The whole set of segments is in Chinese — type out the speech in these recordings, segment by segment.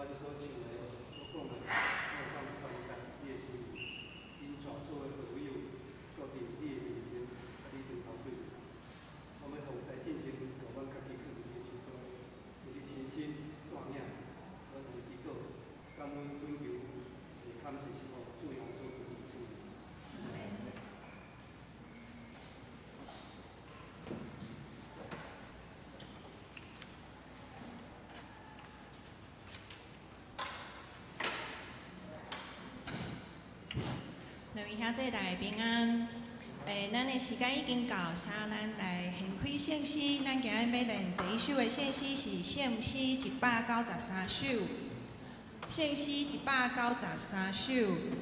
就说请来所讲的，我放传达你的心意，因带所有朋友到伫你的面前，甲你面头对。我们同时进行由阮家己去面前祷告，有你亲身带领，我们祈祷，感恩尊求，感谢是奉主耶稣基督的名。两位兄弟大家平安。咱的时间已经到，请咱来献开圣诗。咱今日要练第一首的圣诗是圣诗193首。圣诗193首，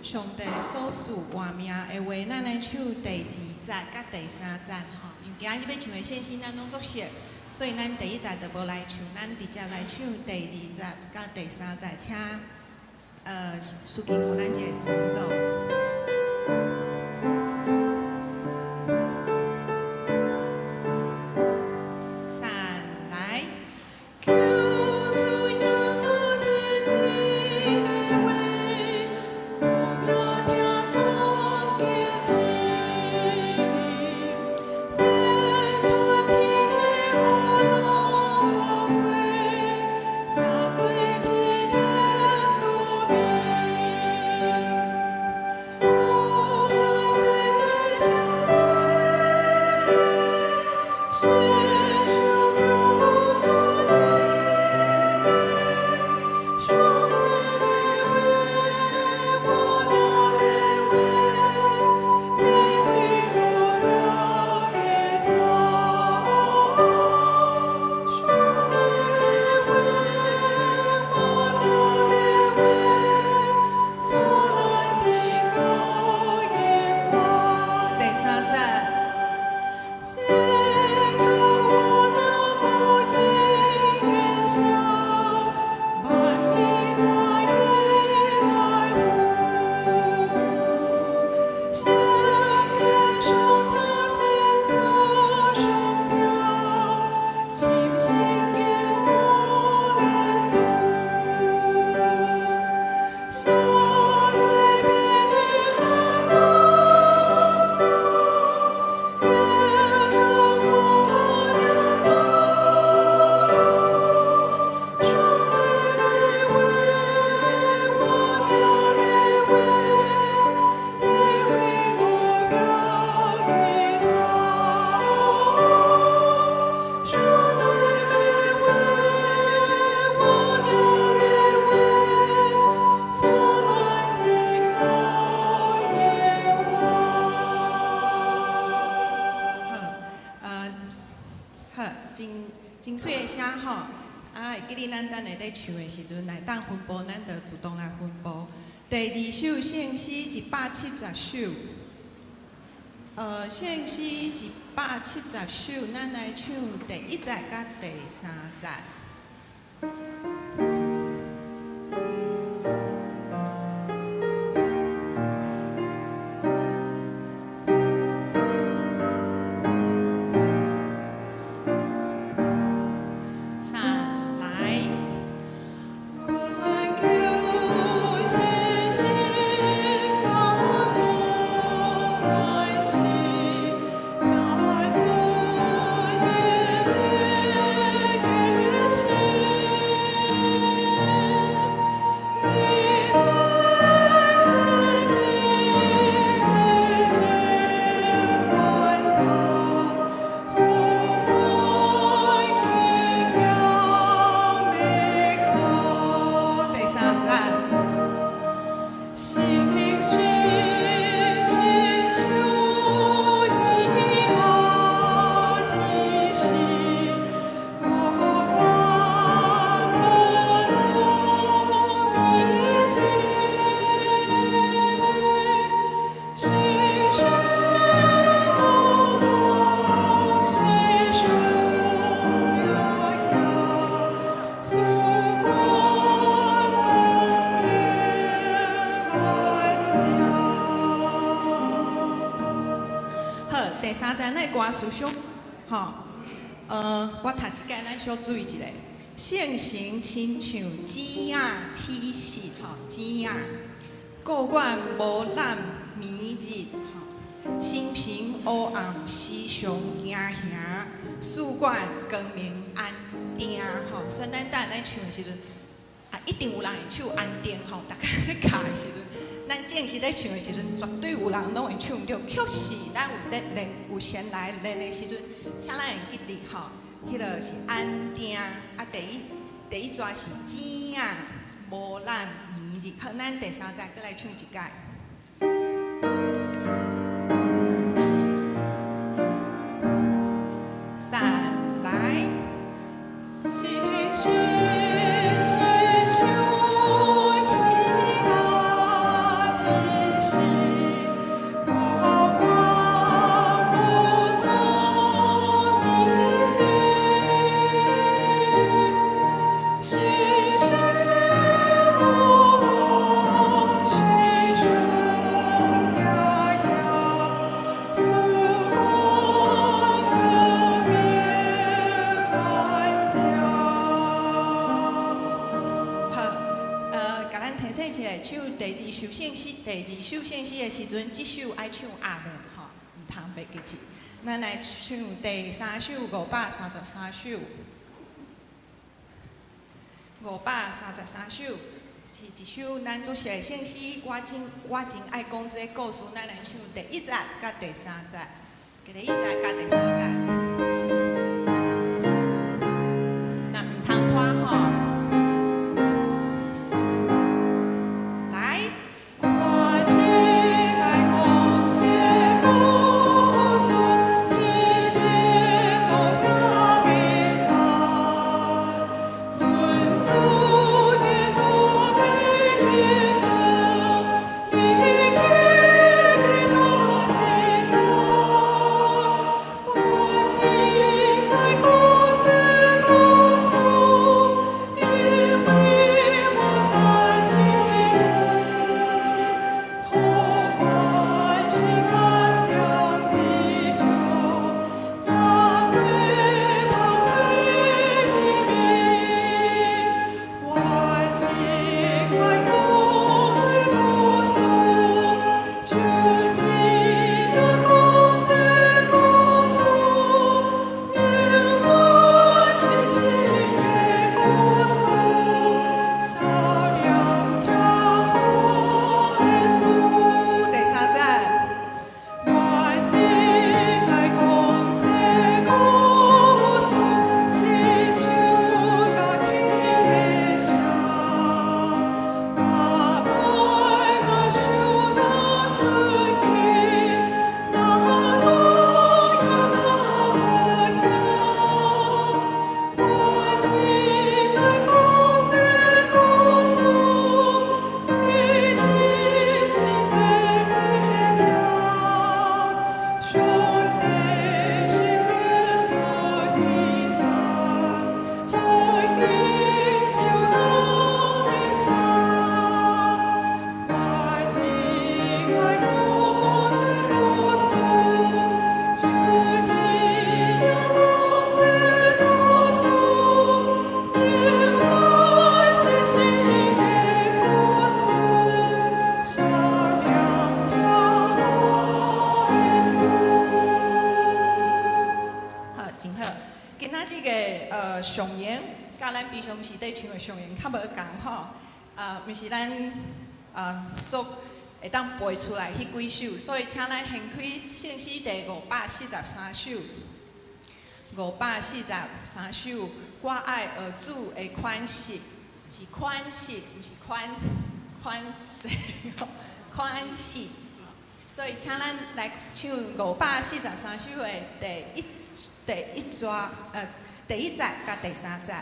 上帝所赐活命的话，咱来唱第2节甲第3节吼。因为今日要唱的圣诗咱拢作熟，所以咱第1节就无来唱，咱直接来唱第2节甲第3节，请司机互咱一个前奏。真水的声吼，会记得咱等下咧唱的时阵，来当分布，咱就自动来分布。第2首圣诗170首，圣诗170首，咱来唱第1节甲第3节。第3节那歌词小，我读一届，咱小注意一下。性情亲像纸仔铁石吼，纸仔，故愿无染暝日吼，心平黑暗时常惊吓，事愿光明安定吼。所以咱等下咱唱的时阵，一定有人会唱安定吼，大家咧教的时阵，咱正式咧唱的时阵，绝对有人拢会唱着。确实，咱有咧练，有先来练的时阵，请咱会记得吼，迄个是安定，第一段是纸啊，无染暝日。好，咱第三节再来唱一届。三来，星星。第二首圣诗的时阵，这首爱唱阿门吼，唔通袂记住。咱来唱第三首533首，533首是一首咱作写的圣诗。我真爱讲这个故事，咱来唱第1节甲第3节，第1节甲第3节。那唔通拖吼。上言，甲咱平常时咧唱的上言较无共吼，毋是咱做会当背出来迄几首，所以请咱掀开圣诗第543首，543首，我爱儿主的款式，是款式，毋是款式，款式。所以请咱来唱543首的第一节甲第3节。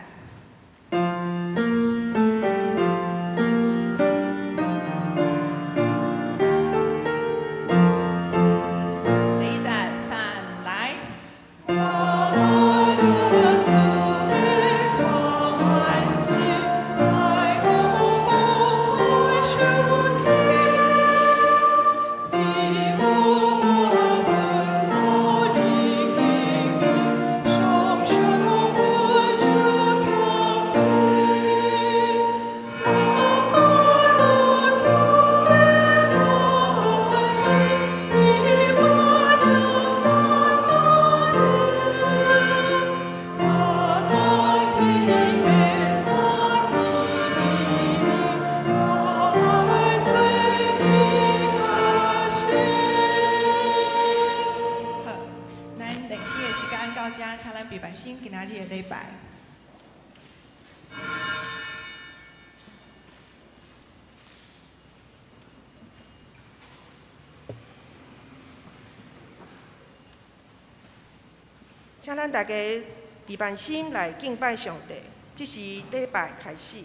拜。请咱大家备办心来敬拜上帝，这是礼拜开始。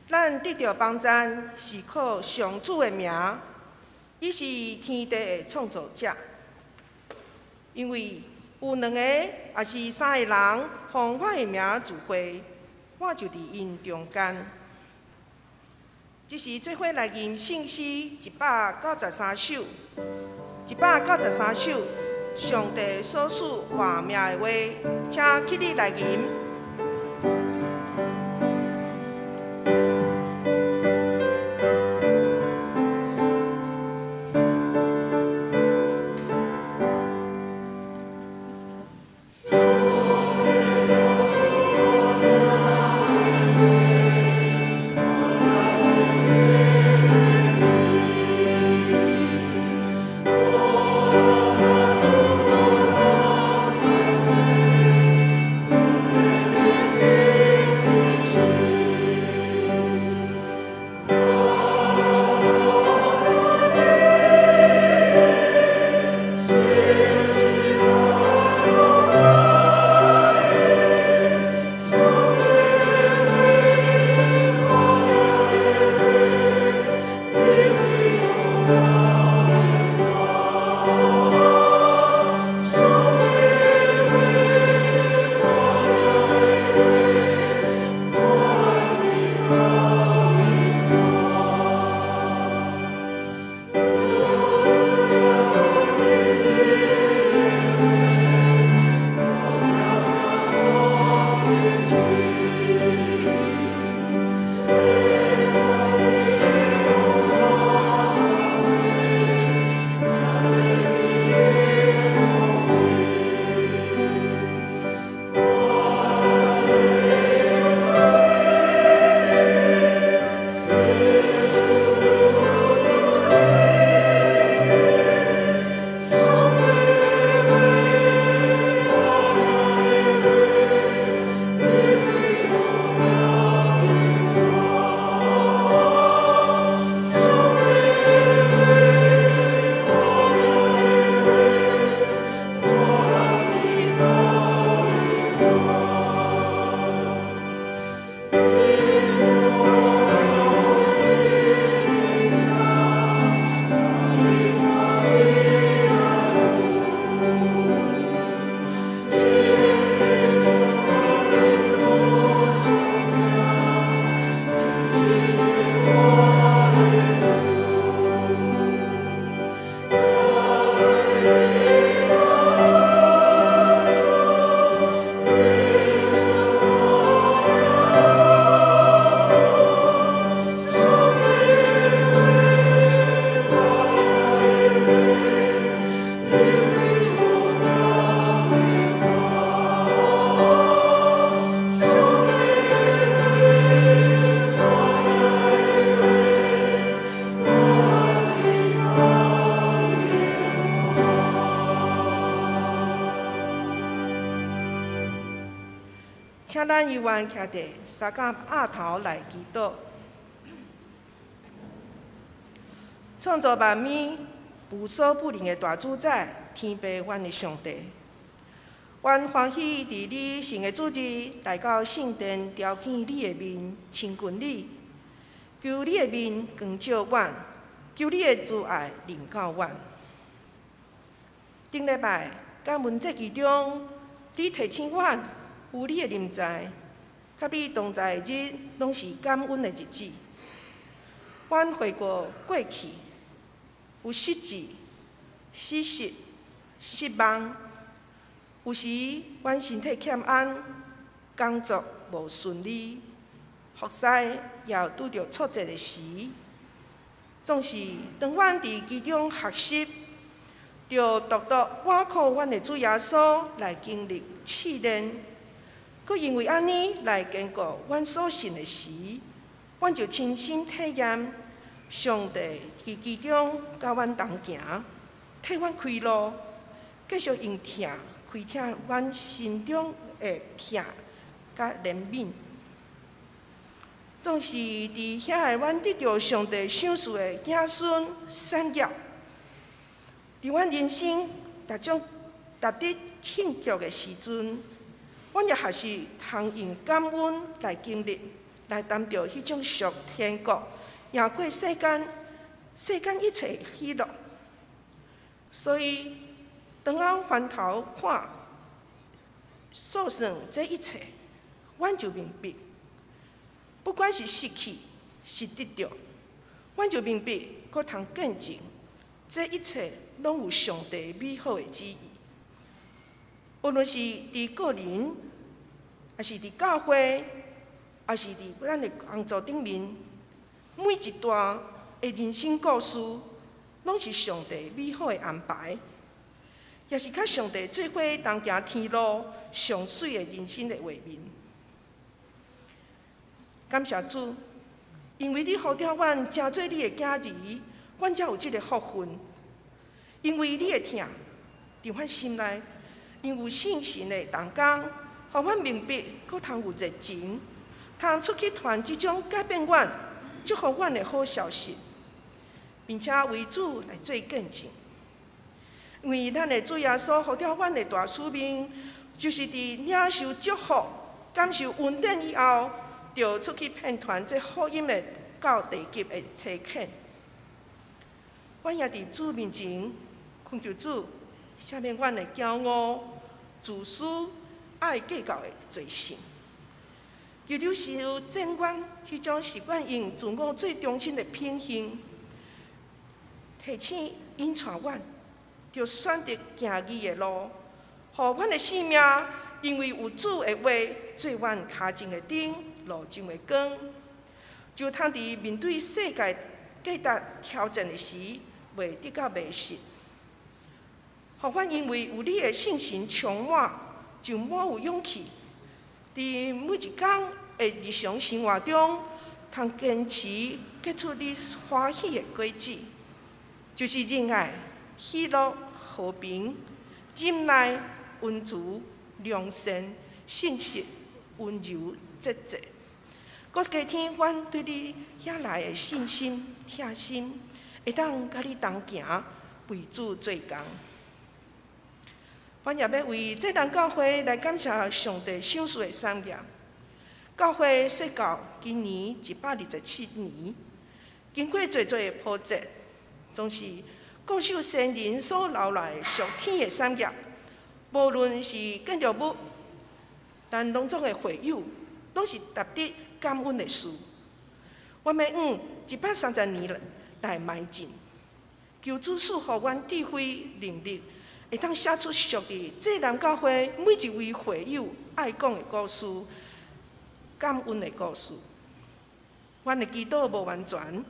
咱得到帮赞，是靠上主的名，伊是天地的创造者。因为有2个也是3个人，奉我的名聚会，我就伫因中间。这是做伙来吟圣诗193首，193首上帝所赐活命的话，请起立来吟。请咱议员徛伫三甲鸭头来祈祷。创造万物、无所不能的大主宰，天父阮的上帝，阮欢喜伫你神的主日来到圣殿，朝见你的面，亲近你，求你的面光照阮，求你的慈爱临到阮。顶礼拜感恩节期中，你提醒阮有你的临在，甲你同在的日，拢是感恩的日子。阮回顾过去，有失志、失实、失望，有时阮身体欠安，工作无顺利，服侍也有拄着挫折的时，总是当阮伫其中学习。就独倚靠阮的主耶稣来经历试炼，佮因为安尼来坚固阮所信的时，阮就亲身体验上帝伫其中甲阮同行，替阮开路，继续用疼开疼阮心中的疼甲怜悯，总是伫遐个阮得到上帝赏赐的子孙产业。伫阮人生值得庆祝的时阵，阮也还是通用感恩来经历，来谈到迄种属天国，赢过世间一切喜乐。所以，当阮翻头看、数算这一切，阮就明白，不管是失去是得到，阮就明白，搁通见证。这一切拢有上帝美好的旨意，无论是伫个人，还是伫教会，还是伫咱的工作顶面，每一段的人生故事，拢是上帝美好的安排，也是甲上帝做伙同行天路上水的人生的画面。感谢主，因为你呼召阮成做你的囝儿。阮才有即个福分，因为你的疼，伫阮心内，因有信心的同工，互阮明白，搁通有热情，通出去传即种改变阮、祝福阮的好消息，并且为主来做见证。因为咱的主耶稣呼召阮的大使命，就是伫领受祝福、感受恩典以后，就出去遍传这福音的到地极的差遣。阮也伫主面前，恳求主赦免阮的骄傲、自私、爱计较的罪性。求你修正阮迄种习惯用自我最中心的品行，提醒引带阮，就选择行义的路，互阮的性命因为有主的话做阮脚前的灯、路上的光，就通伫面对世界价值挑战的时。袂得到迷失，互阮因为有你的信心充满，就满有勇气，伫每一天的日常生活中，通坚持结出你欢喜的果子，就是仁爱、喜乐、和平、忍耐、温慈、良善、信实、温柔、节制，搁加添阮对你遐来的信心、贴心。会当甲你同行，为主做工。阮也要为这人教会来感谢上帝赏赐的产业。教会设到今年127年，经过侪的波折，总是各守先人所留来属天的产业。无论是建筑物，咱拢总的会友，拢是值得感恩的事。我要用130年来迈进，求主赐予阮智慧能力，会当写出属于这人教会每一位会友爱讲的故事、感恩的故事。阮的祈祷无完全，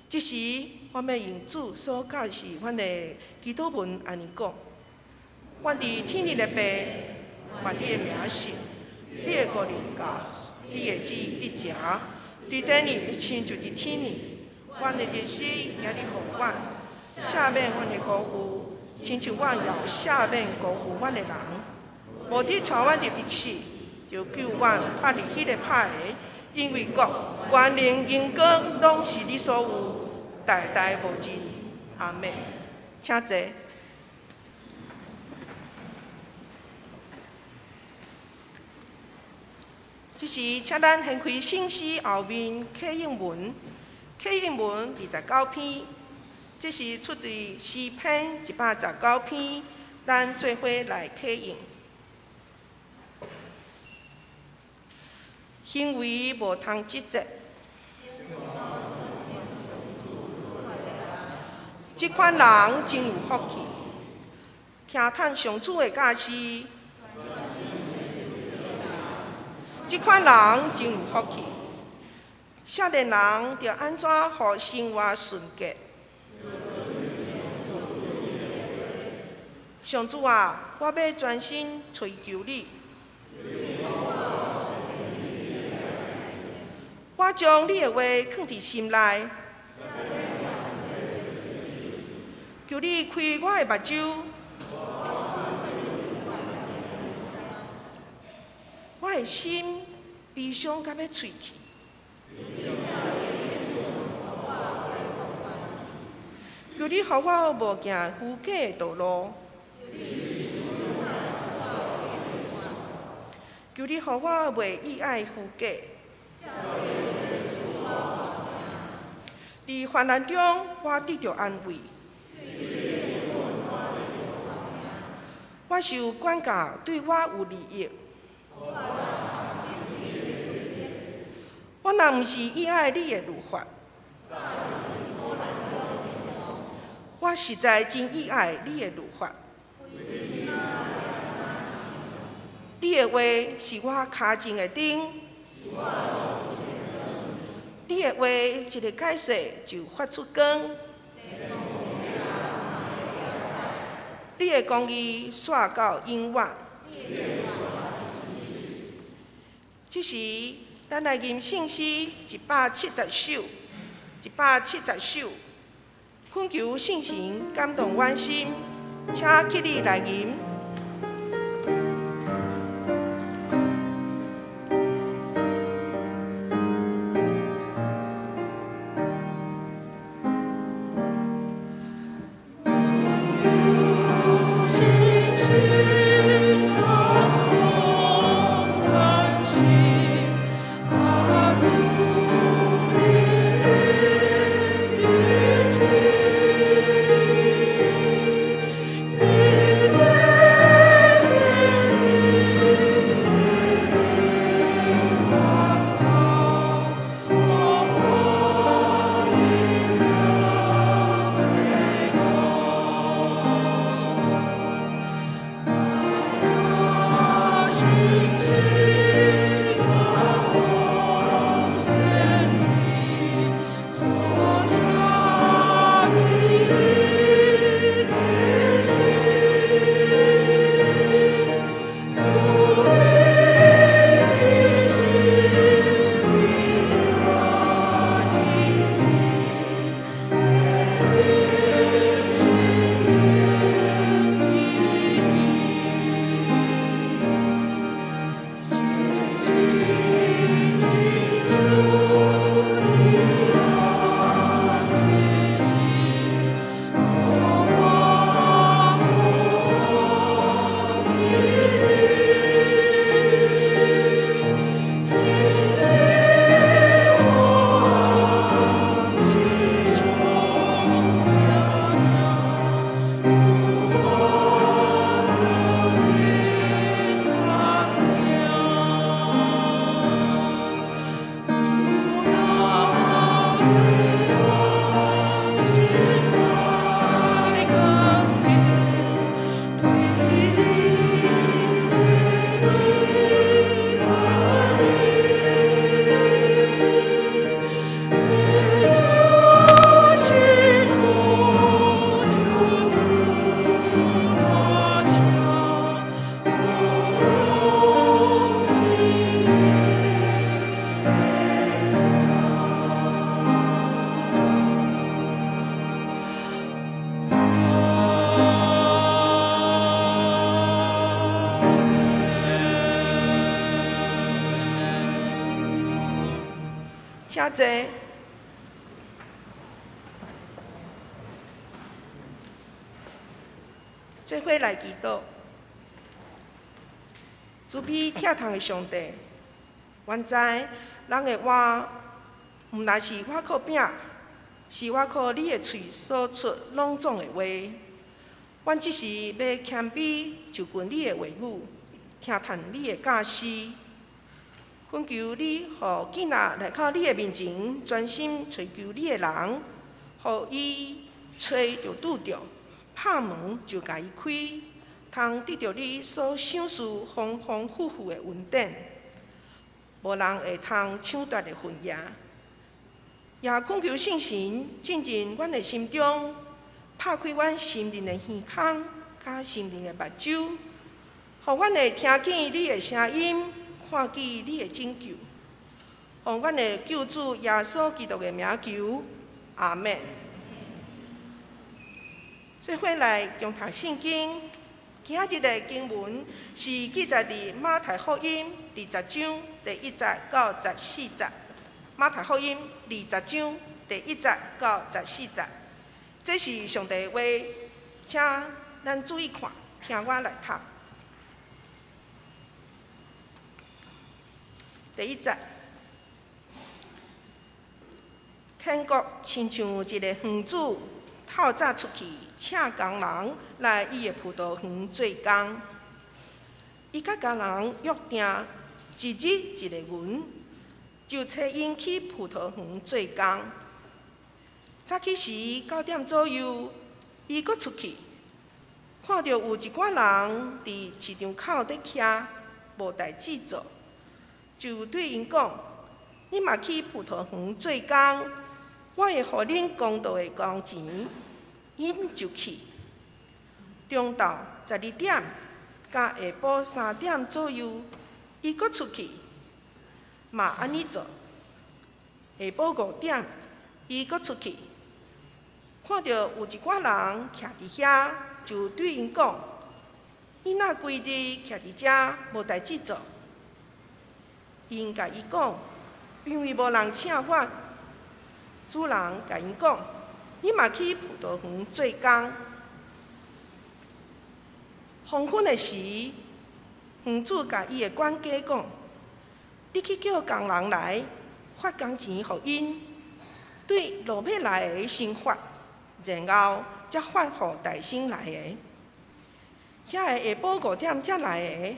即时我要用主所教示阮的祈祷文安尼讲：阮伫天日的爸，愿你的名圣，你的国临到，你的旨意伫遮，伫地里亲像伫天里。阮的日时，今日互阮赦免阮的辜负，亲像阮也赦免辜负阮的人。无伫带阮入地狱，就救阮拍入迄个歹的，因为国、权能、荣光，拢是你所有，代代无尽。阿们，请坐。这时，请咱掀开圣诗后面刻印文，刻印文29篇，这是出自诗篇119篇，咱做伙来刻印。行为无通指责，这款人真有福气，听叹上主的教示。这款人真有福气，少年人着安怎互生活顺捷？上主啊，我要专心追求你。我将你的话放伫心内，求你开我的目睭，我的心悲伤到要喙去。求你予我无行虚假的道路，求你予我袂意爱虚假。伫患难中，我得到安慰。我受管教对我有利益。我若毋是意爱你的律法，我实在真意爱你的律法。你的话是我脚前的灯。你的话一个解释就发出光，你的公义线到永远。这时，咱来吟圣诗170首，170首，恳求圣神感动阮心，请起立来吟。你在。请坐。做伙来祈祷。慈悲疼痛的上帝，原知人的话，毋若是我靠拼，是我靠你的喙说出朗诵的话。阮只是要谦卑就近你的话语，听叹你的教示。恳求你，互囡仔来到你的面前，专心追求你的人，互伊找就拄着，拍门就甲伊开，通得到你所赏赐丰丰富富的恩典，无人会通抢夺的份额。也恳求圣神进入阮的心中，拍开阮心灵的耳孔，甲心灵的目睭，互阮会听见你的声音，看见你的拯救。奉阮的救主耶稣基督的名求，阿们。做伙来共读圣经，今日的经文是记载伫马太福音20章第1节到14节。马太福音20章第1节到14节，这是上帝的话，请咱注意看，听我来读。第1节，天国亲像一个园主，透早出去请工人来伊的葡萄园做工。伊甲工人约定一日一个园，就找因去葡萄园做工。早起时9点左右，伊阁出去，看到有一寡人伫市场口伫徛，无代志做，就对因讲：“你嘛去葡萄园做工，我会互恁公道的工钱。”因就去。中昼12点，甲下晡3点左右，伊阁出去，嘛安尼做。下晡5点，伊阁出去，看到有一寡人徛伫遐，就对因讲：“你若规日徛伫遮，无代志做。”因甲伊讲：“因为无人请我。”主人甲因讲：“你嘛去葡萄园做工。”黄昏的时，园主甲伊的管家讲：“你去叫工人来，发工钱互因，对落尾来的先发，然后才发互带薪来的。遐个下晡5点才来的，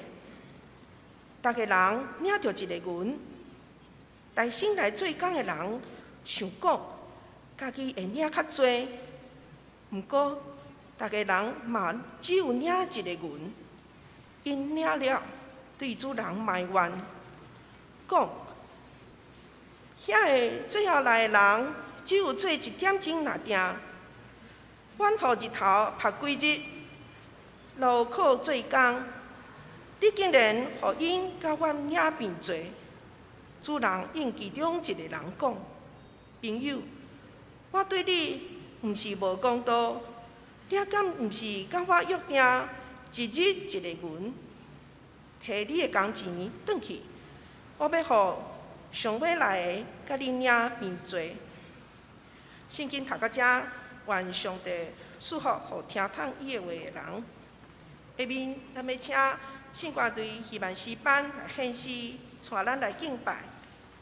逐个人领着一个银。带薪来做工的人想讲，家己会领较济，毋过逐个人嘛只有领一个银。因领了，对主人埋怨，讲：“遐个最后来的人只有做1点钟若定，阮互日头晒规日，劳苦做工，你竟然互因甲阮领平济。”主人应其中一个人讲：“朋友，我对你毋是无公道，你敢毋是甲我约定一日一个银，摕你的工钱转去，我要互上尾来的甲你领平济。”圣经读到这，愿上帝赐福互听痛伊的话的人。下面咱要请圣歌队希望诗班来献诗，带咱来敬拜。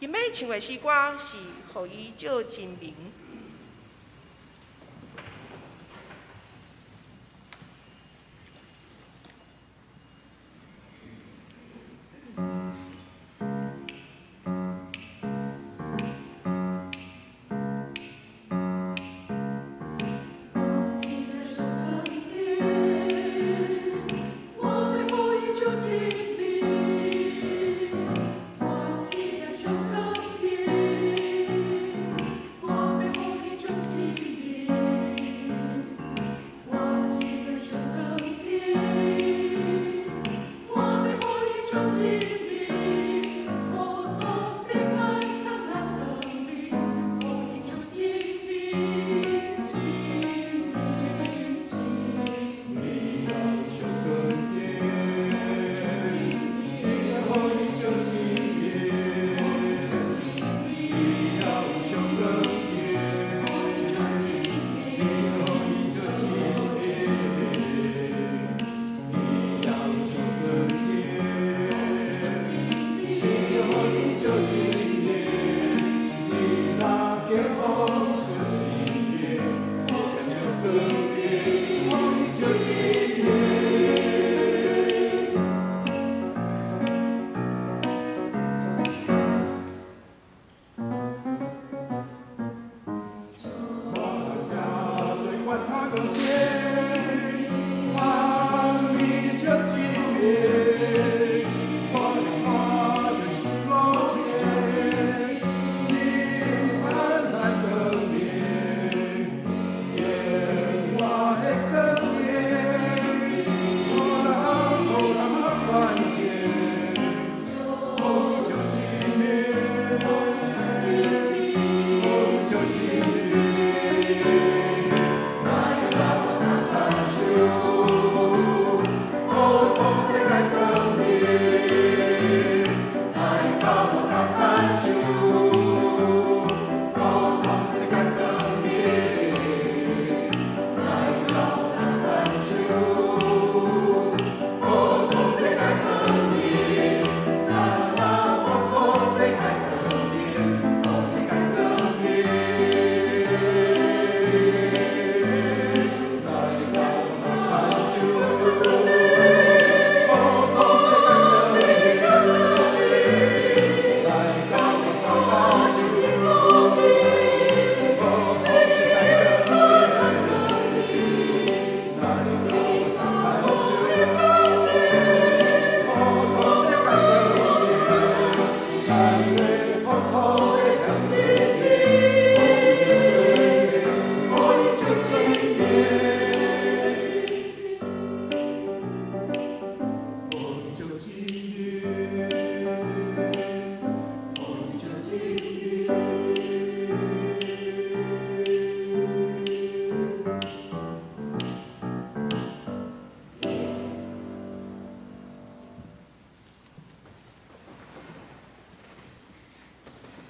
因要唱的诗歌是互伊照真名。我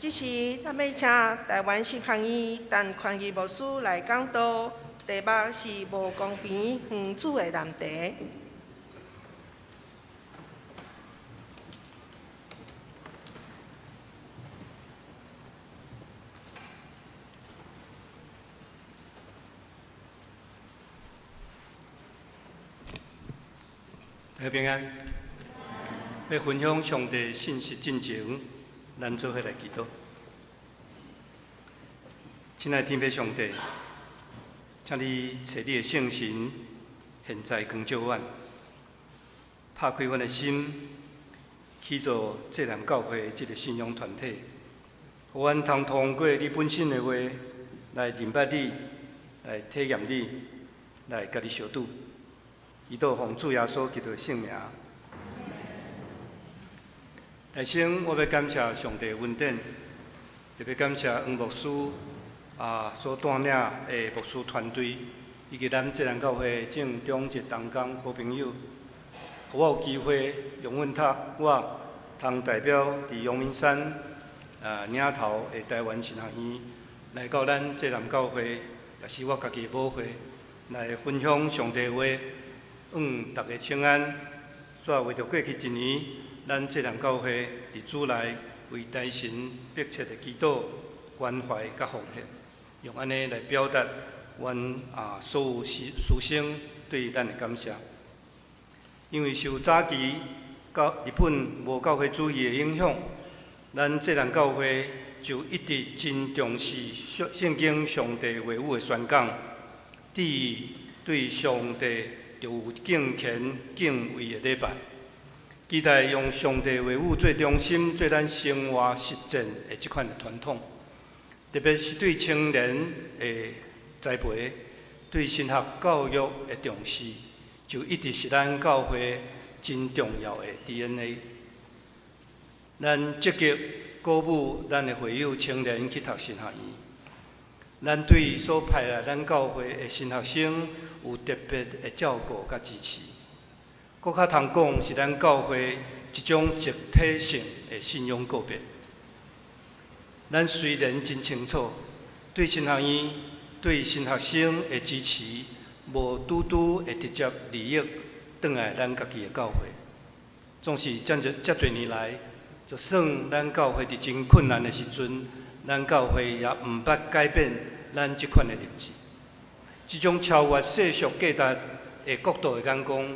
这时，咱要请台湾新学院陈宽义牧师来讲道，题目是无公平园主的难题。大家平安。要分享上帝信息进前，咱做伙来祈祷。亲爱的天父上帝，请你找你的圣神，现在光照阮，拍开阮的心，起造济南教会这个信仰团体，互阮通通过你本身的话来明白你，来体验你，来甲你相拄。祈祷奉主耶稣基督的圣名。来先，我要感谢上帝的恩典，特别感谢黄牧师所带领的牧师团队，以及咱济南教会正中一同工好朋友，互我有机会用我通代表伫阳明山领头的台湾神学院，来到咱济南教会，也是我家己的母会，来分享上帝的话。大家请安。煞为着过去一年，咱济南教会伫主内为大神迫切的祈祷、关怀甲奉献，用安尼来表达阮所有师生对咱的感谢。因为受早期日本无教会主义的影响，咱济南教会就一直真重视圣经上帝话语的宣讲，对上帝就有敬虔敬畏的礼拜，期待用上帝话语做中心，做咱生活实践的这款的传统。特别是对青年的栽培，对神学教育的重视，就一直是咱教会真重要的 DNA。咱积极鼓舞咱的会友青年去读神学院，咱对所派来咱教会的神学生有特别的照顾甲支持。搁较通讲是咱教会一种集体性的信仰告别。咱虽然真清楚，对神学院、对神学生的支持，无拄拄会直接利益转来咱家己的教会。总是遮侪年来，就算咱教会伫真困难的时阵，咱教会也毋捌改变咱即款的立志。即种超越世俗价值的角度的眼光，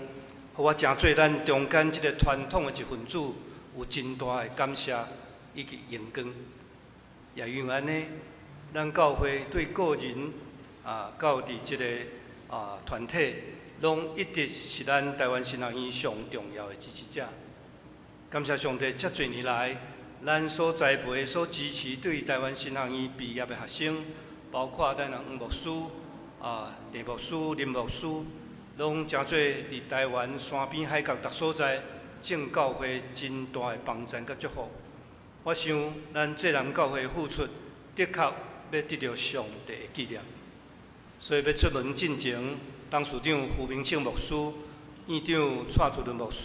互我诚做咱中间即个传统的一份子有真大的感谢以及荣光。也因为安尼，咱教会对个人到伫即个团体，拢一直是咱台湾新学院上重要的支持者。感谢上帝，遮侪年来，咱所栽培、所支持对台湾新学院毕业的学生，包括咱黄牧师、陈牧师、林牧师，拢真侪伫台湾山边海角各所在，正教会真大的帮衬甲祝福。我想，咱济南教会付出，的确要得到上帝的纪念。所以要出门进前，董事长胡明胜牧师、院长蔡主任牧师，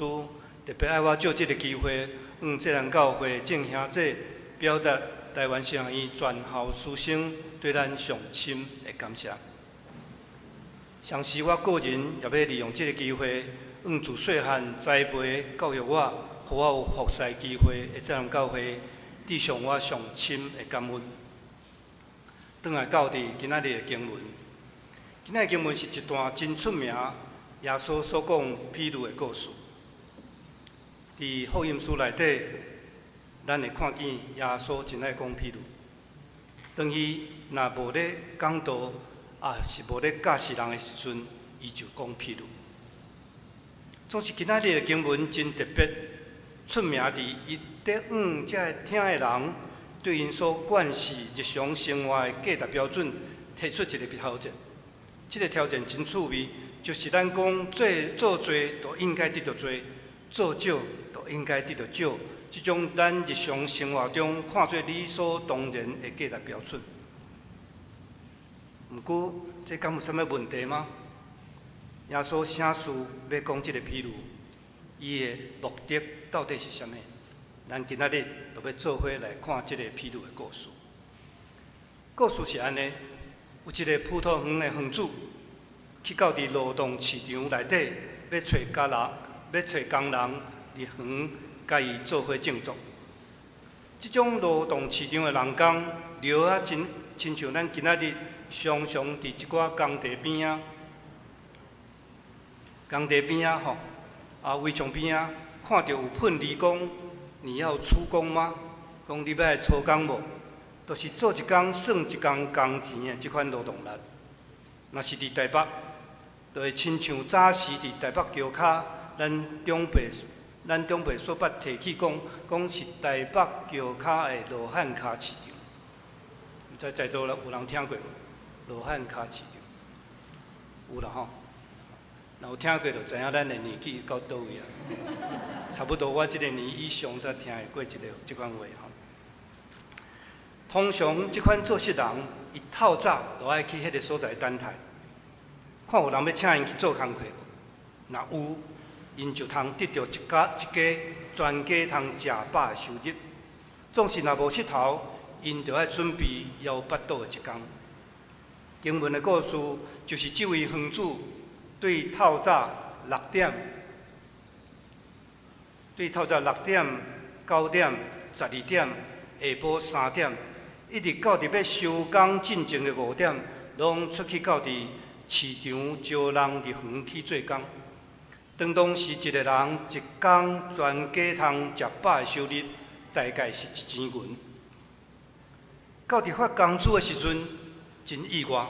特别爱我借这个机会，向济南教会众兄弟表达台湾新学院全校师生对咱上深的感谢。同时，我个人也要利用这个机会，向自细汉栽培教育我，互我有服侍机会的济南教会，致上我上深的感恩。转来到今仔日的经文，今仔的经文是一段真出名耶稣所讲譬喻的故事。伫福音书内底，咱会看见耶稣真爱讲譬喻。当伊若无咧讲道，是无咧教示人的时阵，伊就讲譬喻。总是今仔日的经文真特别，出名伫伊伫遮听的人对因所惯视日常生活的价值标准提出一个挑战。这个挑战真趣味，就是咱讲做多就应该得到多，做少就应该得到少。这种咱日常生活中看做理所当然的价值标准。毋过，这敢有啥物问题吗？耶稣啥事要讲这个譬喻，伊的目的到底是啥物？咱今仔日就要做伙来看这个譬喻的故事。故事是安尼：有一个葡萄园的园主，去到伫劳动市场内底，要找工人入园，甲伊做伙种作。这种劳动市场的人工，聊啊亲像咱今仔日常常伫一寡工地边围墙边看到有喷犁工，你要出工吗？讲你要来操工无？就是做一工算一工工钱的即款劳动力。若是伫台北，就会亲像早时伫台北桥骹，咱长辈所捌提起讲是台北桥骹的罗汉脚市场。毋知在座有人听过无？罗汉脚市场有啦吼。若有听过，就知影咱的年纪到倒位啊。差不多我这个年以上才听会过即款话吼。通常即款做事人，伊透早就爱去迄个所在等待，看有人要请因去做工课无。若有，因就通得到一家全家通食饱的收入。总是若无势头，因就爱准备摇巴肚的一工。经文的故事就是这位园主对透早6点、9点、12点、下晡3点，一直到伫要收工进前的5点，拢出去到伫市场招人入园去做工。当时一个人一工全家通食饱的收入，大概是1钱银。到伫发工资的时阵，真意外，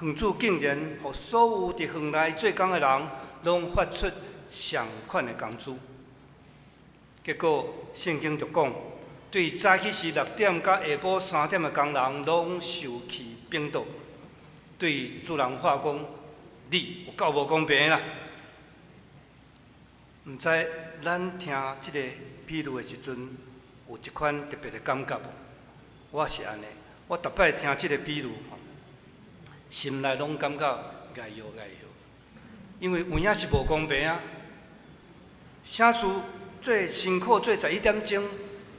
园主竟然予所有伫园内做工的人，拢发出相款的工资。结果圣经就讲，对早起时6点到下晡3点的工人，拢受气冰倒。对主人话讲：“你有够无公平啦！”毋知咱听即个譬喻的时阵，有一款特别的感觉无？我是安尼，我逐摆听即个譬喻，心内拢感觉碍摇，因为有影是无公平啊！啥事做辛苦做11点钟，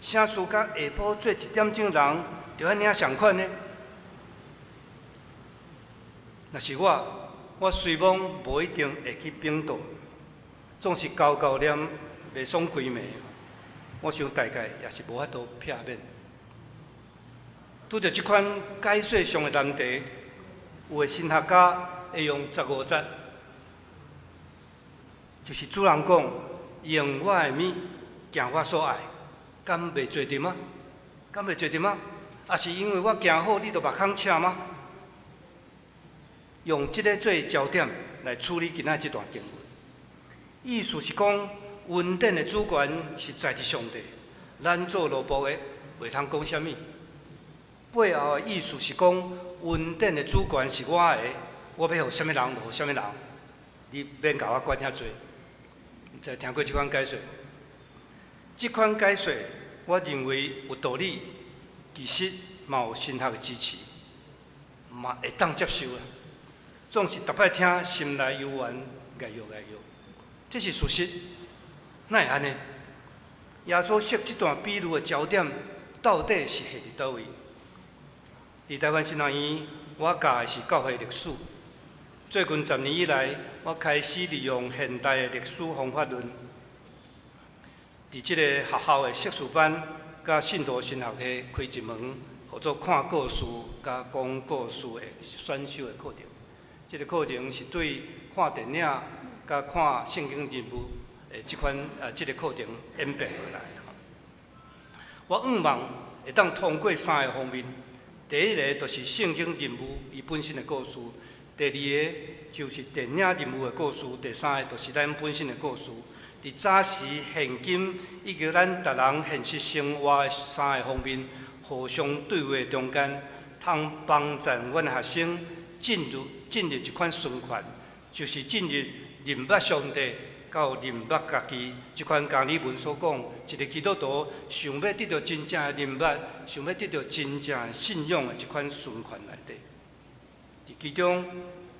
啥事甲下晡做1点钟的人，就安领上款呢？若是我虽然无一定会去冰岛，总是高念袂爽规暝，我想大概也是无法度避免。拄着即款解说上的难题，有的新学家会用15节，就是主人讲：用我的物，行我所爱，敢袂做对吗？也是因为我行好，你就目孔赤吗？用这个做焦点来处理今仔这段经文。意思是讲，恩典的主权是在伫上帝，咱做奴仆的袂通讲啥物。背后的意思是讲，恩典的主权是我的，我要互啥物人就互啥物人，你免甲我管遐多。毋知听过即款解说？即款解说，我认为有道理，其实嘛有神学的支持，嘛会当接受啦。总是逐摆听心内幽怨，爱约。这是事实，哪会安尼？耶稣说这段比喻的焦点到底是下伫倒位？伫台湾新学院，我教的是教会历史。最近10年以来，我开始利用现代的历史方法论，伫即个学校的硕士班甲信徒神学系开一门，叫做看故事甲讲故事的选修的课程。这个课程是对看电影甲看圣经人物的这个课程演变而来。我愿望会当通过3个方面：第一个就是圣经人物伊本身的故事；第二个就是电影人物的故事；第三个就是咱本身的故事。伫早时、现今以及咱逐人现实生活的3个方面互相对话中间，通帮助阮学生进入一款循环，就是进入认捌上帝到认捌家己。即款加尔文所讲，一个基督徒想要得到真正的认捌，想要得到真正的信仰的一款循环内底。伫其中，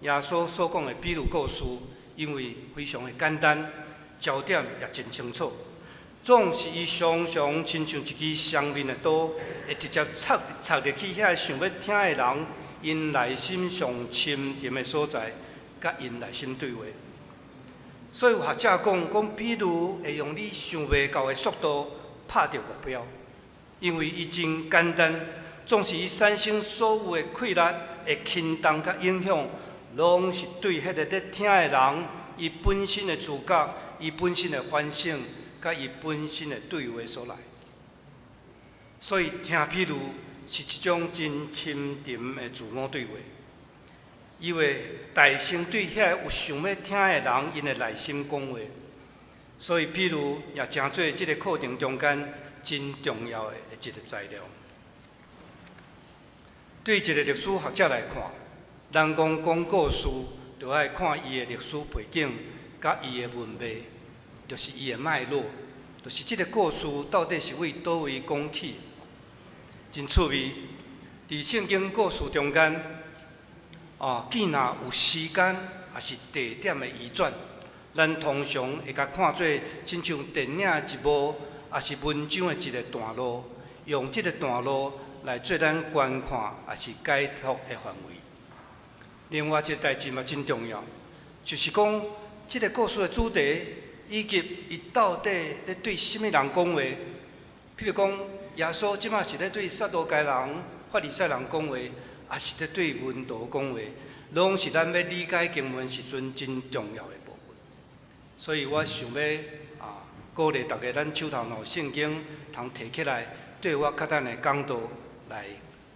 耶稣所讲的比喻故事，因为非常的简单，焦点也真清楚，总是伊常常亲像一支双面的刀，会直接插入去遐想要听的人因内心上深沉的所在，甲因内心对话。所以有学者讲，比如会用你想袂到的速度拍到目标，因为伊真简单，总是伊产生所有的快乐的轻重甲影响，拢是对迄个咧听的人，伊本身的自觉、伊本身的反省，甲伊本身的对话所来。所以听比如是一种真深沉的自我对话。伊会大声对遐有想要听的人，因的内心讲话。所以，比如也诚做即个课程中间真重要的一个材料。对一个历史学者来看，人讲故事，就爱看伊的历史背景，甲伊的文脉，就是伊的脉络，就是即个故事到底是为倒位讲起。真趣味，伫圣经故事中间。既若有时间也是地点的移转，咱通常会甲看做亲像电影一幕，也是文章的一个段落，用这个段落来做咱观看也是解读的范围。另外一个代志嘛真重要，就是讲这个故事的主题，以及伊到底咧对什么人讲话。譬如讲，耶稣即马是咧对撒都该人、法利赛人讲话。也是咧对文道讲话，拢是咱要理解经文时阵真重要的部分。所以我想要鼓励大家，咱手头若有圣经，通摕起来，对我较等的讲道来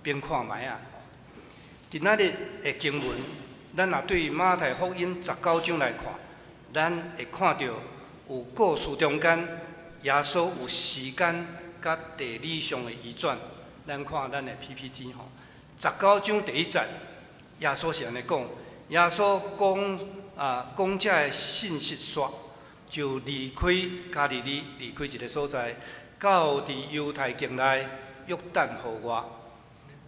边看卖啊。今仔日的经文，咱若对马太福音19章来看，咱会看到有故事中间，耶稣有时间甲地理上的移转。咱看咱的 PPT 吼。19章第1节，耶稣是安尼讲：耶稣讲这个信息煞，就离开加利利，离开一个所在，到伫犹太境内约旦河外。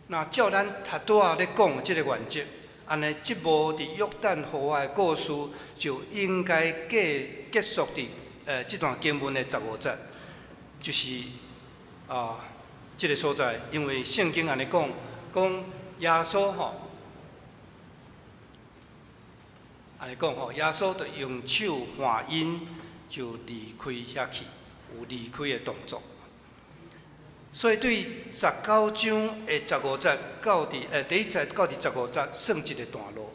那照咱头拄仔咧讲的这个原则，安尼这部伫约旦河外的故事，就应该结束伫这段经文的15节，就是这个所在，因为圣经安尼讲。讲耶稣安尼讲耶稣就用手喊因，就离开遐去，有离开的动作。所以对19章的15节到第1节到第15节算一个段落，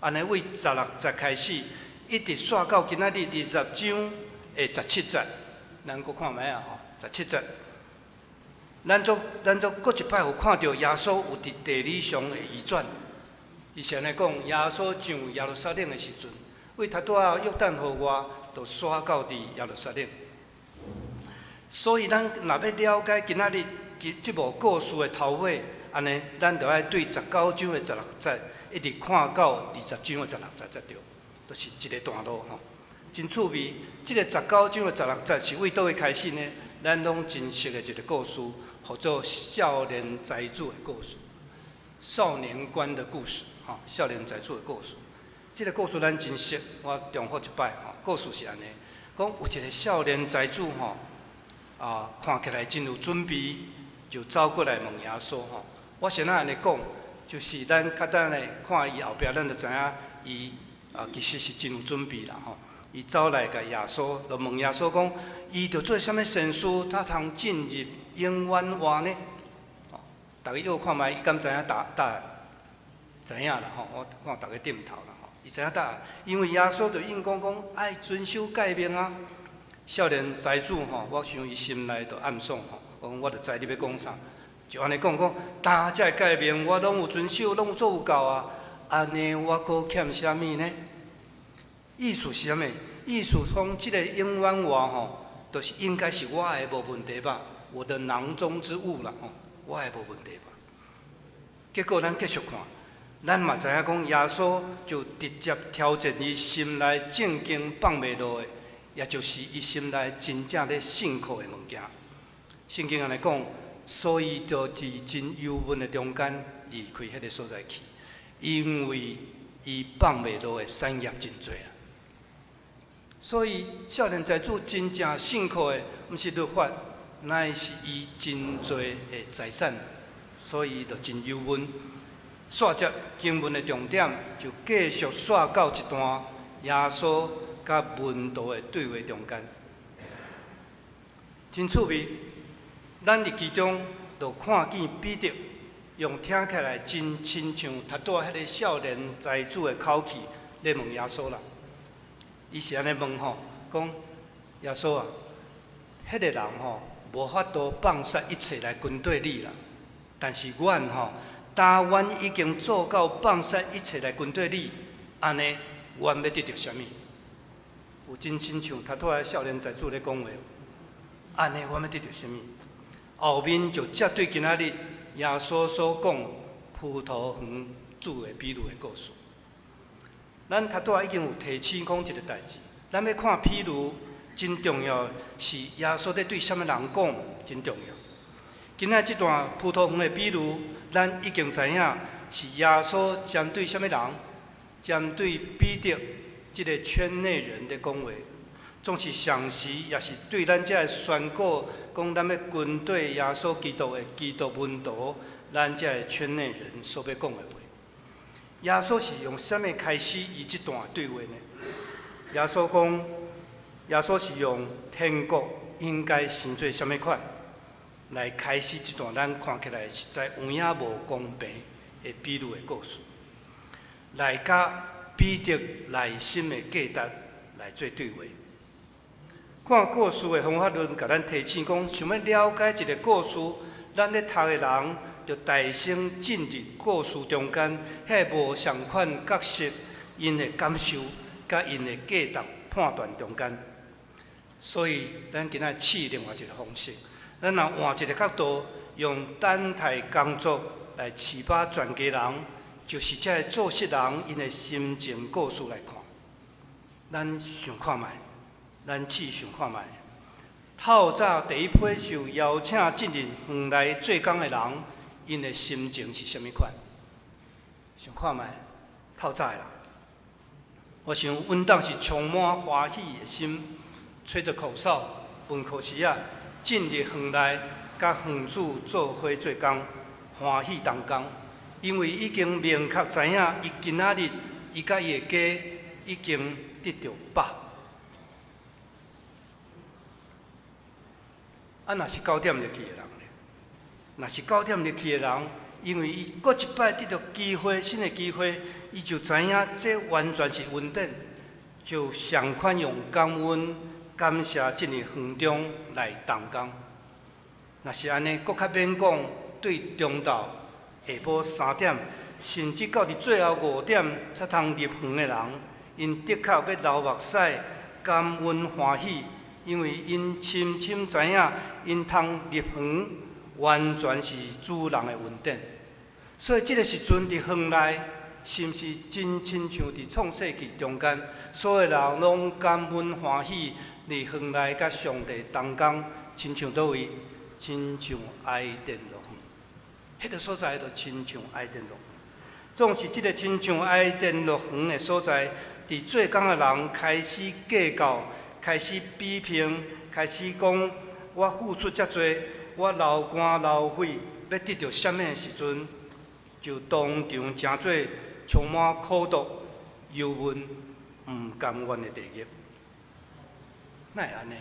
安尼为16节开始，一直煞到今仔日20章的17节，咱搁看卖17节。咱搁一摆有看到耶稣有伫地理上的移转，伊是安尼讲，耶稣上耶路撒冷的时阵，为他拄啊约旦河外，就刷到伫耶路撒冷。所以咱若要了解今仔日即部故事的头尾，安尼咱就爱对19章的16节，一直看到20章的16节才对，就是一个段落吼。真趣味，即个19章的16节是为倒位开始呢？咱拢真熟的一个故事，叫做少年财主的故事，少年官的故事，吼，少年财主的故事。即个故事咱真熟，我重复一摆吼。故事是安尼，讲有一个少年财主吼。看起来真有准备，就走过来问耶稣吼。我先安尼讲，就是咱较等咧看伊后壁，咱就知影伊其实是真有准备啦吼。伊走来甲耶稣，就问耶稣讲，伊着做啥物善事，他通进入永远话呢？大家又看觅，伊敢知影答案？知影啦吼，我看大家点头啦吼。伊知影答案，因为耶稣就应讲爱遵守诫命啊。少年财主吼，我想伊心内就暗爽吼，讲我就知你要讲啥，就安尼讲，大遮诫命我拢有遵守，拢有做有够啊，安尼我阁欠啥物呢？意思是啥物？意思讲即个永远话吼，就是应该是我的无问题吧，我的囊中之物啦吼，我的无问题吧。结果咱继续看，咱嘛知影讲耶稣就直接挑战伊心内正经放袂落的。也就是伊心内真正咧信靠的物件。圣经安尼讲，所以就自真忧闷的中间离开迄个所在去，因为伊放袂落的产业真多啊。所以少年财主真正信靠的，毋是律法，乃是伊真多的财产，所以就真忧闷。刷接经文的重点，就继续刷到一段耶稣甲门徒的对话中间，真趣味。咱伫其中就看见彼得用听起来真亲像他住迄个少年财主的口气咧问耶稣啦。伊是安尼问吼，讲耶稣啊，迄个人吼无法度放杀一切来跟对你啦，但是阮吼，但阮已经做到放杀一切来跟对你，安尼阮要得到啥物？有真亲像他拖来少年财主咧讲话，安尼我要得到啥物？后面就接对今仔日耶稣所讲葡萄园主的比喻的故事。咱他拖来已经有提醒讲一个代志，咱要看比喻真重要，是耶稣在对什么人讲真重要。今仔这段葡萄园的比喻，咱已经知影是耶稣针对什么人？针对彼得。这个圈内人的讲话，总是详细，也是对咱这宣告讲咱要跟对耶稣基督的基督门徒，咱这圈内人所要讲的话。耶稣是用什么开始伊这段对话呢？耶稣讲，耶稣是用天国应该先做什么款来开始这段咱看起来实在有影无公平的比喻的故事，来甲彼得内心的价值来做对话。看故事的方法论，甲咱提醒讲，想要了解一个故事，咱咧读的人就大声进入故事中间，迄无相款角色因的感受，甲因的价值判断中间。所以，咱今仔试另外一个方式，咱若换一个角度，用等待工作来启发全家人。就是这个做事人因的心情故事来看，咱想看觅，咱试想看觅。透早第一批受邀请进入园内做工的人，因的心情是虾米款？想看觅，透早的人，我想阮当是充满欢喜的心，吹着口哨，分课时啊，进入园内，甲园主做伙做工，欢喜同工。因为已经明确知影，伊今仔日伊甲伊的家已经得到饱。若是9点入去的人呢？若是9点入去的人，因为伊搁一摆得到机会，新的机会，伊就知影这完全是恩典，就上款用感恩、感谢进入园中来动工。若是安尼，搁较免讲对中昼。下晡3点，甚至到伫最后5点才通入园的人，因的确要流目屎、感恩欢喜，因为因深深知影，因通入园完全是主人的恩典。所以即个时阵伫园内，是毋是真亲像伫创世纪中间，所有人拢感恩欢喜伫园内甲上帝同工，亲像倒位？亲像爱甸乐园，迄个所在就亲像爱甸乐园。总是即个亲像爱甸乐园的所在，伫做工的人开始计较，开始比拼，开始讲我付出遮多，我流汗流血，要得到什么的时阵，就当场诚做充满苦毒、忧闷、毋甘愿的地狱。哪会安尼？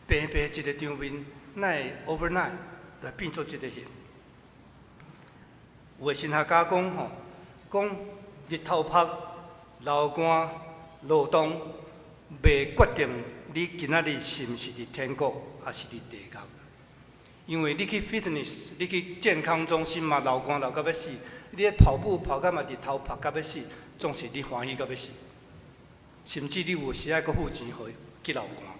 平平一个场面。哪会 overnight 就变做一个现？有的神学家讲吼，讲日头晒、流汗、劳动，袂决定你今仔日是毋是伫天国，还是伫地狱。因为你去 fitness， 你去健康中心嘛，流汗流到要死；你咧跑步跑到嘛日头晒到要死，总是你欢喜到要死。甚至你有时爱阁付钱互伊去流汗。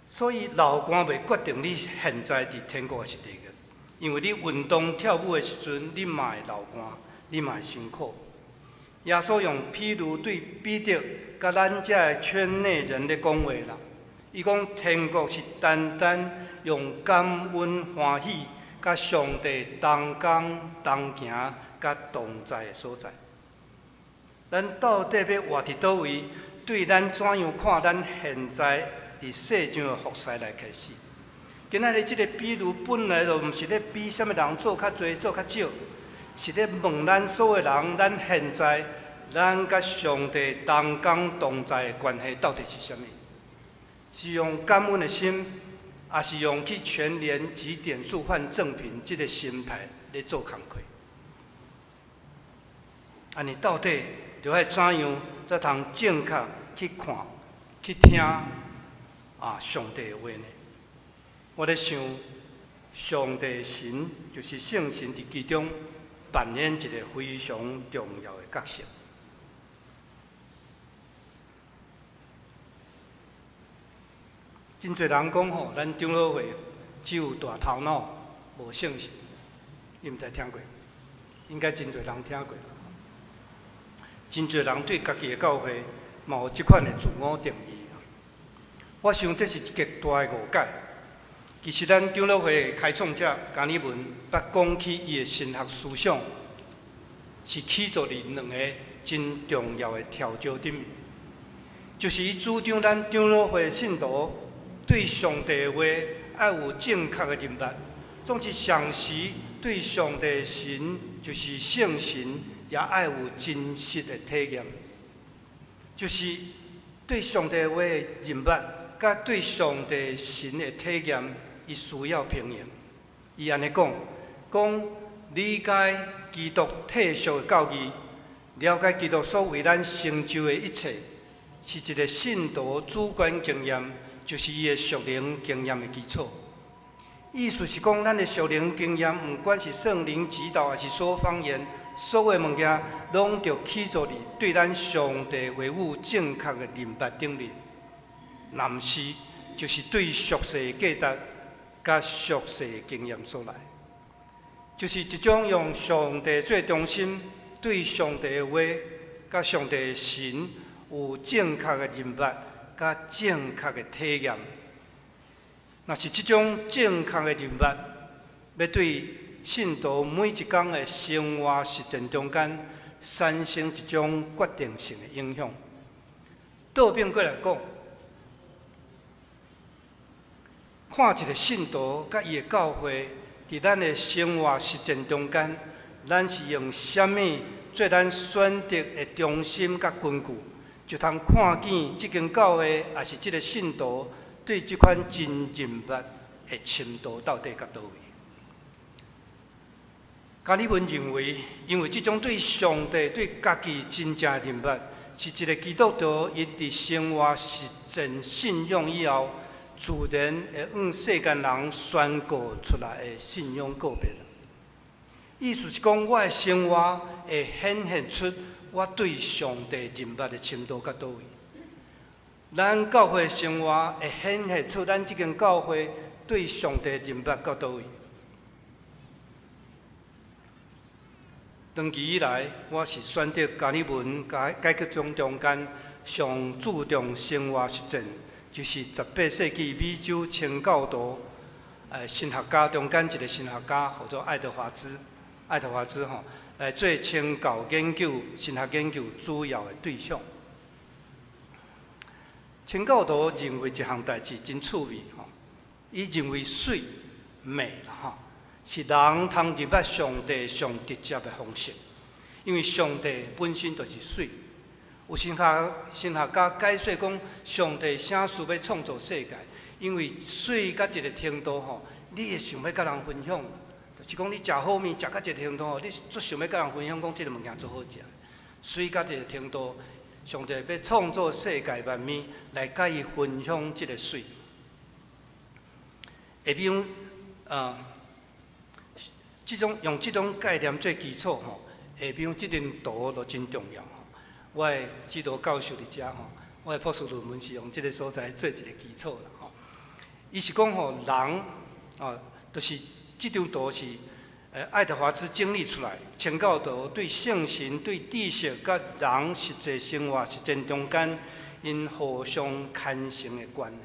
所以流汗袂决定你现在伫天国还是地狱，因为你运动跳舞的时阵，你嘛会流汗，你嘛会辛苦。耶稣用譬如对彼得甲咱遮的圈内人咧讲话啦，伊讲天国是单单用感恩欢喜，甲上帝同工同行，甲同在的所在。咱到底要活伫倒位？对咱怎样看咱现在？伫世上的服侍来开始，今仔日即个比如本来就毋是咧比什么人做较多做较少，是咧问咱所有人，咱现在咱甲上帝同工同在的关系到底是啥物？是用感恩的心，还是用去全联积点数换正品即个心态咧做工课？安尼到底着爱怎样才通正确去看、去听？上帝的话呢？我咧想，上帝的神就是圣神伫其中扮演一个非常重要的角色。真侪人讲吼，咱长老会只有大头脑，无圣神，你毋知听过？应该真侪人听过。真侪人对家己的教会嘛有即款的自我定义。我想这是一极大的误解。其实咱长老会开创者加尔文捌讲起伊的神学思想，是起作伫两个真重要的条条顶面，就是伊主张咱长老会的信徒对上帝的话要有正确的认识，总是常时对上帝的神就是圣神也要有真实的体验，就是对上帝的话的认识。甲对上帝神的体验，伊需要平衡。伊安尼讲理解基督退休的教义，了解基督所为咱成就的一切，是一个信徒主观经验，就是伊的属灵经验的基础。意思是讲，咱的属灵经验，毋管是圣灵指导，还是说方言，所有物件，拢着起作伫对咱上帝话语正确的认识顶面。男士就是对俗世的价值、甲俗世的经验所来，就是一种用上帝做中心，对上帝的话、甲上帝的神有正确的认识、甲正确的体验。若是这种正确的认识，要对信徒每一天的生活实践中间产生一种决定性的影响。倒变过来讲，看一个信徒甲伊的教会，伫咱的生活实践中间，咱是用什么做咱选择的中心甲根据，就通看见这间教会，也是这个信徒对这款真认识的深度到底到倒位。加尔文认为，因为这种对上帝、对家己真正的认识，是一个基督徒伊伫生活实践信仰以后，自然会向世间人宣告出来的信仰告别。意思是讲，我的生活会显现出我对上帝认捌的程度到倒位。咱教会生活会显现出咱这间教会对上帝认捌到倒位。长期以来，我是选择加尔文改革中间上注重生活实践，就是18世纪美洲清教徒神学家中间一个神学家，叫做爱德华兹吼，来做清教研究、神学研究主要的对象。清教徒认为一项代志真趣味吼，伊认为水美啦吼。是人通入捌上帝上直接的方式，因为上帝本身就是水。有神学家解说讲，上帝啥事要创造世界，因为水到一个程度吼，你会想要甲人分享，就是讲你食好面食到一个程度吼，你足想要甲人分享，讲这个物件足好食。水到一个程度，上帝要创造世界万物来甲伊分享这个水。下边用这种概念做基础吼，下边这张图就真重要吼。我的指导教授伫遮吼，我的博士论文是用这个所在做一个基础啦吼。伊是讲吼人就是这张图是爱德华兹整理出来，清教徒对圣神、对知识甲人实际生活实践中间因互相牵成的关系。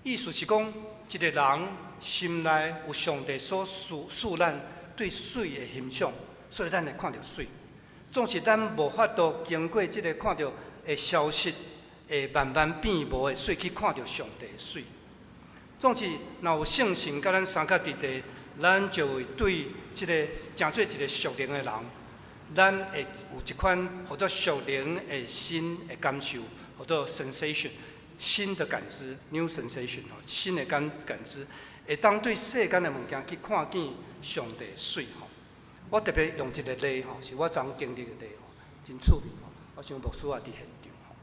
意思是讲，一个人心内有上帝所赐咱对水的欣赏，所以咱会看到水。总是咱无法度经过这个看到会消失、会慢慢变无的水去看到上帝的水。总是若有圣神甲咱三脚伫地，咱就会对这个诚做一个属灵的人，咱会有一款或者属灵的新的感受，或者 sensation。新的感知 ，new sensation 吼，新的感知，会当对世间的物件去看见上帝水吼。我特别用一个例吼，是我昨经历的例吼，真趣味吼。我想牧师也伫现场吼。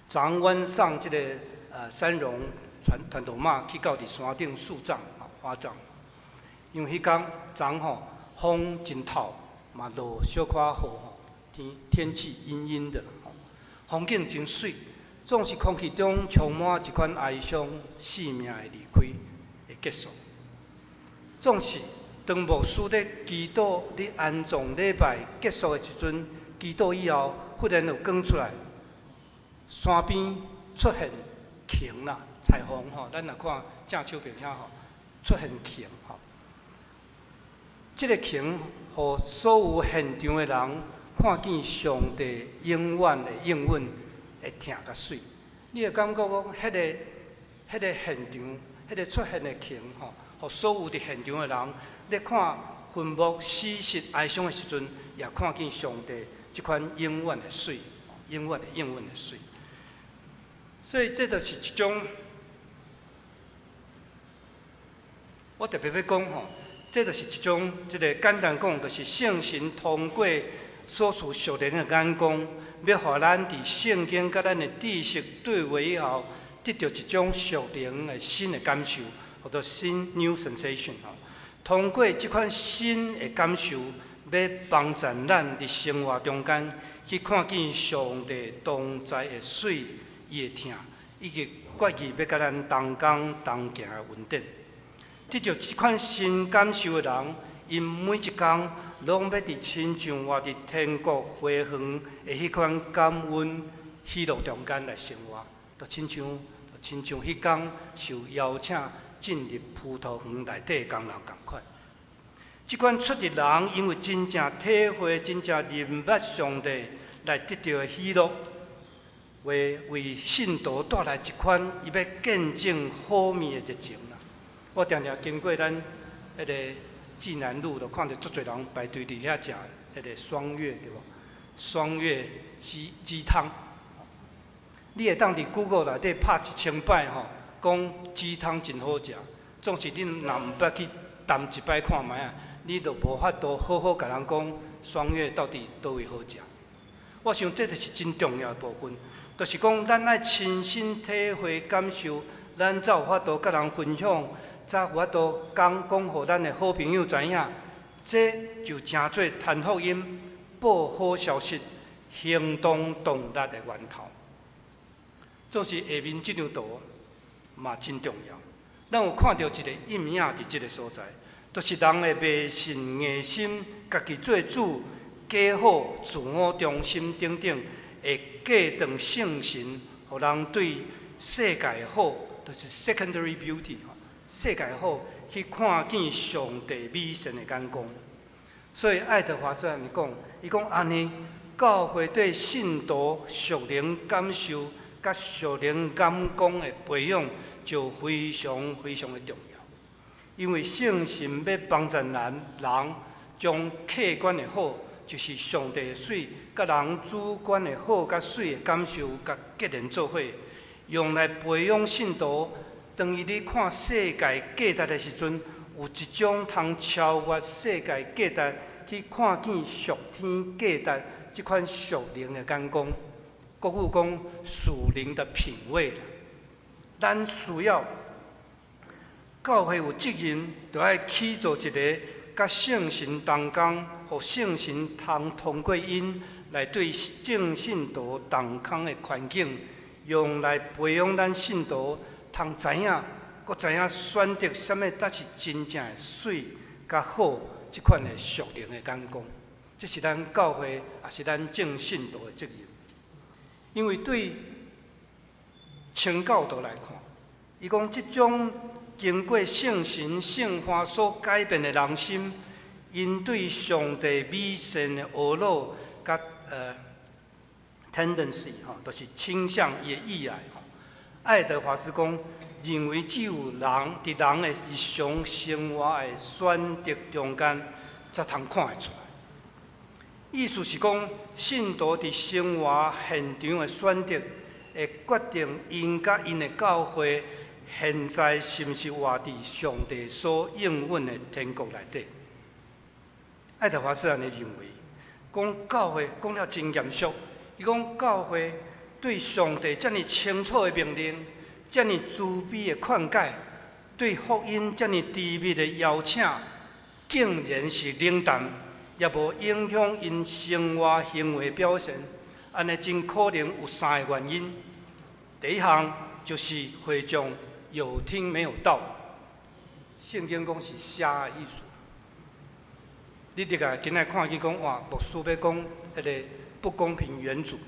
昨阮送这个三荣传道马去到伫山顶树葬吼花葬，因为迄天昨吼风真透，嘛落小可雨吼，天气阴阴的吼，风景真水。总是空气中充满一款哀伤，生命的离开的结束。总是当牧师咧祈祷、咧安葬礼拜结束的时阵，祈祷以后，忽然就光出来，山边出现晴啦，彩虹吼，咱若看正手边遐吼，出现晴吼。这个晴，互所有现场的人看见上帝永远的应允。会疼甲水，你会感觉讲，迄个现场，迄个出现的情吼，互所有伫现场的人，咧看坟墓死实哀伤的时阵，也看见上帝即款永远的水，永远的水。所以这就是一种，我特别要讲吼，这就是一种，这个简单讲，就是圣神通过所属属灵的眼光。要互咱伫圣经甲咱的知识对话以后，得到一种属灵的新的感受，或者新 new sensation 吼。通过这款新的感受，要帮助咱伫生活中间去看见上帝同在的水，伊的疼，以及决意要甲咱同工同行的稳定。得到这款新感受的人，因每一天。拢要伫亲像活伫天国花园的迄款感恩喜乐中间来生活，就亲像迄天受邀请进入葡萄园内底的工人同款。即款出入人因为真正体会、真正认捌上帝来得到的喜乐，为信徒带来一款伊要见证好面的热情啦。我常常经过咱迄个。济南路就看到足侪人排队伫遐食迄个双月对无？双月鸡汤，你会当伫 Google 内底拍1000摆吼，讲鸡汤真好食。总是恁若毋捌去谈一摆看卖啊，你就无法度好好甲人讲双月到底倒位好食。我想这就是真重要的部分，就是讲咱爱亲身体会感受，咱才有法度甲人分享。才有法度讲互咱的好朋友知影，这就成做传福音、报好消息、行动动力的源头。总是下面这张图嘛真重要。咱有看到一个阴影伫这个所在，就是人的迷信、硬心、家己做主、假好、自我中心等等，会假当圣神，互人对世界好，就是 secondary beauty 世界好去看见上帝美善的眼光。所以爱德华兹安尼讲，伊讲安尼，教会对信徒属灵感受甲属灵眼光的培养就非常非常的重要。因为圣神要帮助人将客观的好，就是上帝的水，甲人主观的好甲水的感受，甲结连做伙，用来培养信徒。当伊咧看世界价值的时阵，有一种通超越世界价值去看见属天价值这款属灵的眼光。国父讲属灵的品味，咱需要教会有责任，就要起造一个甲圣神同工，互圣神通过因来对正信徒同工的环境，用来培养咱信徒，通知影，搁知影选择什么才是真正的水甲好，这款的属灵的眼光，这是咱教会也是咱正信徒的责任。因为对清教徒来看，伊讲即种经过圣神圣化所改变的人心，因对上帝美善的学路甲tendency 就是倾向伊的意爱。爱德华兹讲，认为只有人伫人的日常生活的选择中间，才通看会出来。意思是讲，信徒伫生活现场的选择，会决定因甲因的教会现在是毋是活伫上帝所应允的天国内底。爱德华兹安尼认为，讲教会讲了真严肃，伊讲教会对上帝遮尔清楚的命令，遮尔慈悲的劝解，对福音遮尔甜蜜的邀请，竟然是冷淡。也无影响因生活行为表现，安尼真可能有3个原因。第一项就是会众有听没有到，圣经讲是瞎的意思。你今仔看去讲哇，牧师要讲迄个不公平原主，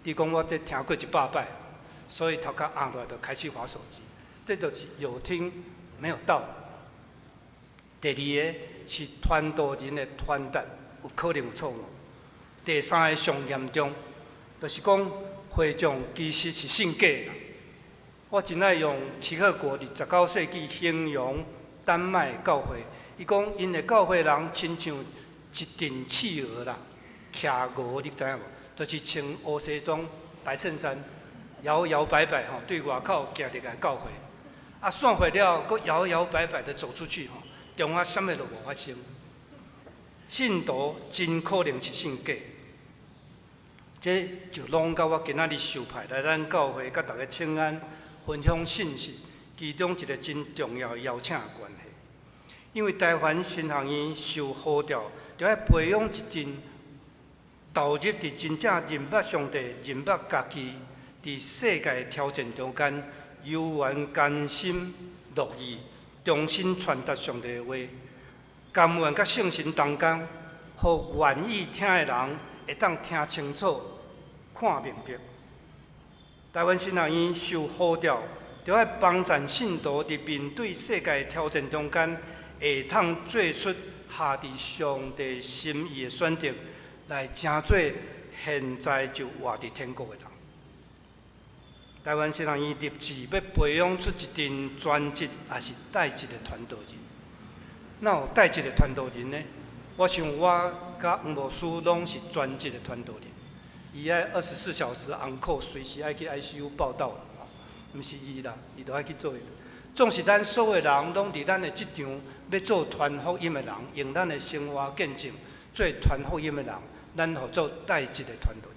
你讲我这听过100摆，所以头壳硬落来就开始滑手机，这就是有听没有到。第二个是传道人的传达有可能有错误。第三个上严重，就是讲会众其实是信假啦。我真爱用齐克果伫19世纪形容丹麦的教会，伊讲因的教会人亲像一群企鹅啦，徛鹅你知影无？就是穿乌西装、白衬衫，摇摇摆摆吼，对外口行入来教会，啊散会了，佫摇摇摆摆的走出去吼。中啊，什么都无发生。信徒真可能是信假，这就拢甲我今仔日受派来咱教会，甲大家请安分享信息，其中一个真重要的邀请的关系。因为台湾新学院受号召，就要培养一群投入伫真正认捌上帝、认捌家己，伫世界挑战中间，悠然甘心乐意。重新传达上帝的话，甘愿甲圣神同工，互愿意听的人会当听清楚、看明白。台湾新学院受号召，就要帮助信徒伫面对世界挑战中间，会当做出下伫上帝心意的选择，来成做现在就活伫天国的人。台湾新学院立志要培养出一群专职也是带职的传道人。哪有带职的传道人呢？我想我甲黄牧师拢是专职的传道人，伊爱24小时on call，随时爱去 ICU 报道，毋是伊啦，伊都爱去做。总是咱所有人拢伫咱的职场要做传福音的人，用咱的生活见证做传福音的人，咱互做带职的传道人。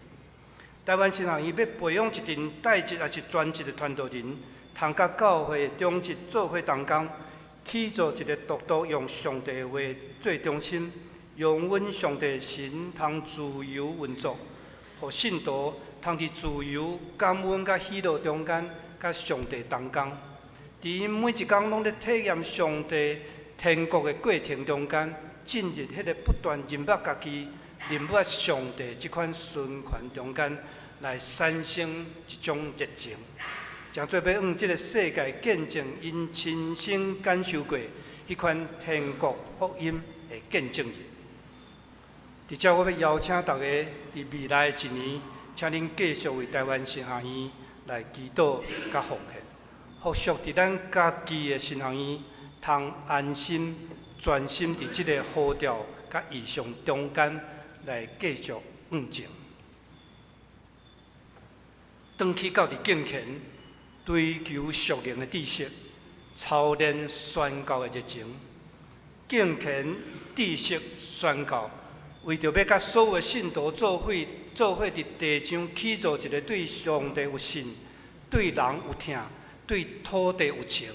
台湾新学院要培养一群带职也是专职的传道人，通甲教会的中职做伙同工，起造一个独独用上帝的话做中心，用阮上帝神通自由运作，互信徒通伫自由、感恩甲喜乐中间，甲上帝同工。伫因每一工拢咧体验上帝天国的过程中间，进入迄个不断认捌家己、认捌上帝即款循环中间，来产生一种热情，将做要往即个世界见证因亲身感受过迄款天国福音的见证人。伫遮，我要邀请大家伫未来一年，请恁继续为台湾神学院来祈祷甲奉献，复续伫咱家己的神学院，通安心专心伫即个呼召甲意向中间来继续往前。转去到伫敬虔，追求属灵的知识，操练宣教的热情。敬虔、知识、宣教。为着要甲所有的信徒做伙伫地上起造一个对上帝有信、对人有疼、对土地有情、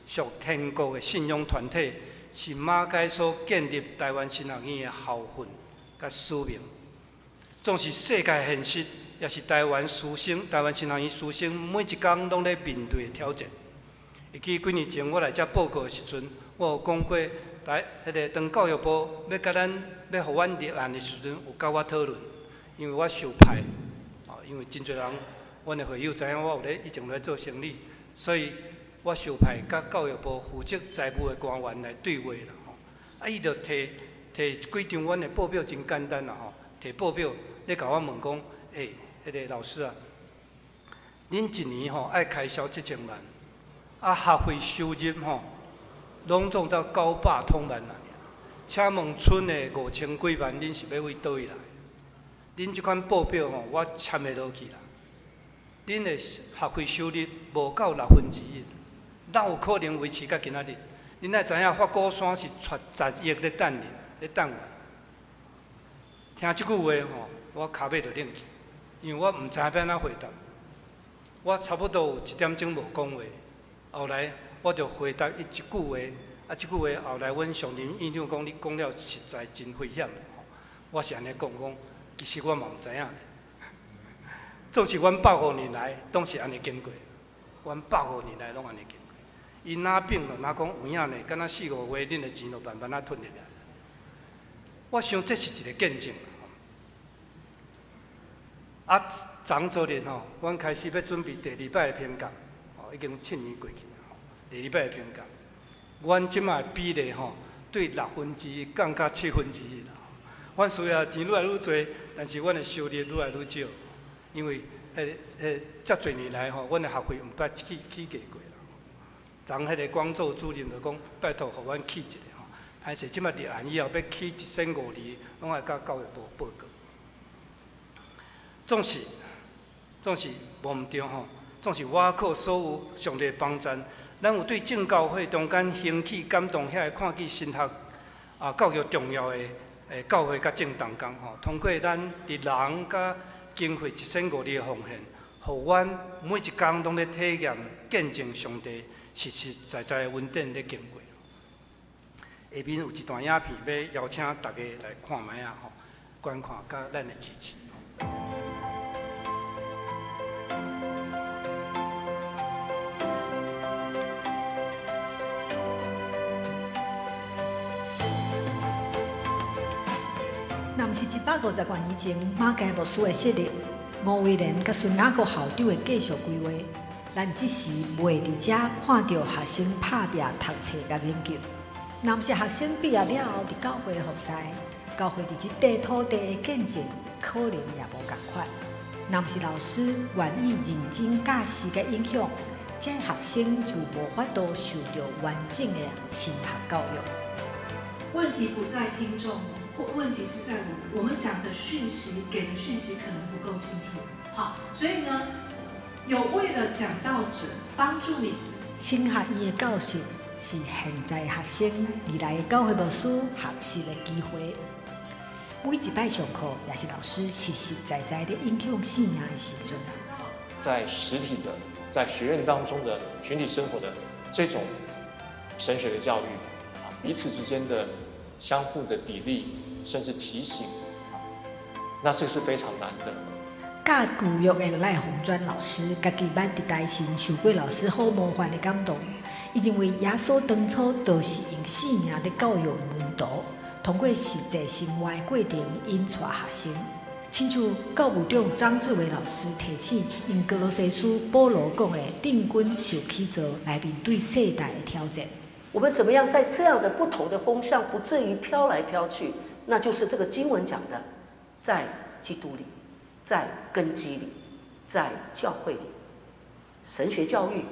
属天国的信仰团体，是马偕所建立台湾神学院的校训甲使命。总是世界现实，也是台湾神学院师生每一工拢咧面对的挑战。会记几年前我来遮报告的时阵，我有讲过。当教育部要互阮立案的时阵，有甲我讨论，因为我受派，因为真侪人，阮的会友知影我以前有咧做生意，所以我受派甲教育部负责财务的官员来对话啦。伊就摕几张阮的报表真简单啦摕报表咧甲我问讲，迄个老师啊，恁一年爱开销7000万，学费收入拢总才900多万啦，请问剩的5000几万，恁是要为倒位来？恁即款报表我签袂落去啦。恁的学费收入无够1/6，哪有可能维持到今仔日？恁爱知影法鼓山是出10亿咧等你，咧等我。听即句话我骹尾就冷去，因为我毋知影要安怎回答。我差不多有1点钟无讲话，后来。我就回答伊一句话，即句话后来阮上任院长讲，你讲了实在真危险。我是安尼讲，其实我嘛毋知影。总是阮150年来拢是安尼经过，阮150年来拢安尼经过。伊哪饼咯，哪讲有影呢？敢若4、5月，恁的钱就慢慢吞入来。我想这是一个见证。昨日阮开始要准备第2摆的评价，已经7年过去。第2摆的评价，阮即卖比例对1/6降到1/7啦。阮需要钱愈来愈多，但是阮的收入愈来愈少，因为遮侪年来阮的学费毋捌起价过啦。昨迄个广州主任就讲，拜托互阮起一个歹势即卖立案以后要起1502，拢爱甲教育部报告。总是无毋对总是我靠所有上帝帮赞。咱有对正教会中间兴起感动，遐个看见神学教育重要的教会甲正同工通过咱伫人甲经费1502的奉献，互阮每一工拢咧体验见证上帝实实在在的恩典咧经过。下面有一段影片要邀请大家来看卖观看甲咱的支持。若毋是150多年前马偕牧师的设立，吴伟仁甲孙雅国校长的继续规划，咱只是袂伫遮看到学生拍拼读册甲研究。若毋是学生毕业了后伫教会的服侍，教会伫即块土地的见证，可能也无共款。若毋是老师愿意认真教示甲影响，这学生就无法度受到完整的神学教育。问题不在听众。问题是在我们讲的讯息，给的讯息可能不够清楚。好，所以呢，有为了讲道者帮助你。神学院的教室是现在学生未来的教会牧师学习的机会。每一摆上课也是老师实实在在的影响信仰的时阵。在实体的，在学院当中的群体生活的这种神学的教育，彼此之间的相互的砥砺，甚至提醒，那这是非常难的。教育的赖鸿专老师，家己捌伫台神受过老师好模范的感动。伊认为耶稣当初就是用生命在教育门徒，通过实际生活的过程引带学生。亲像教务长张志伟老师提醒，用歌罗西书保罗讲的定君受起做来面对世代的挑战。我们怎么样在这样的不同的风向，不至于飘来飘去？那就是这个经文讲的，在基督里，在根基里，在教会里，神学教育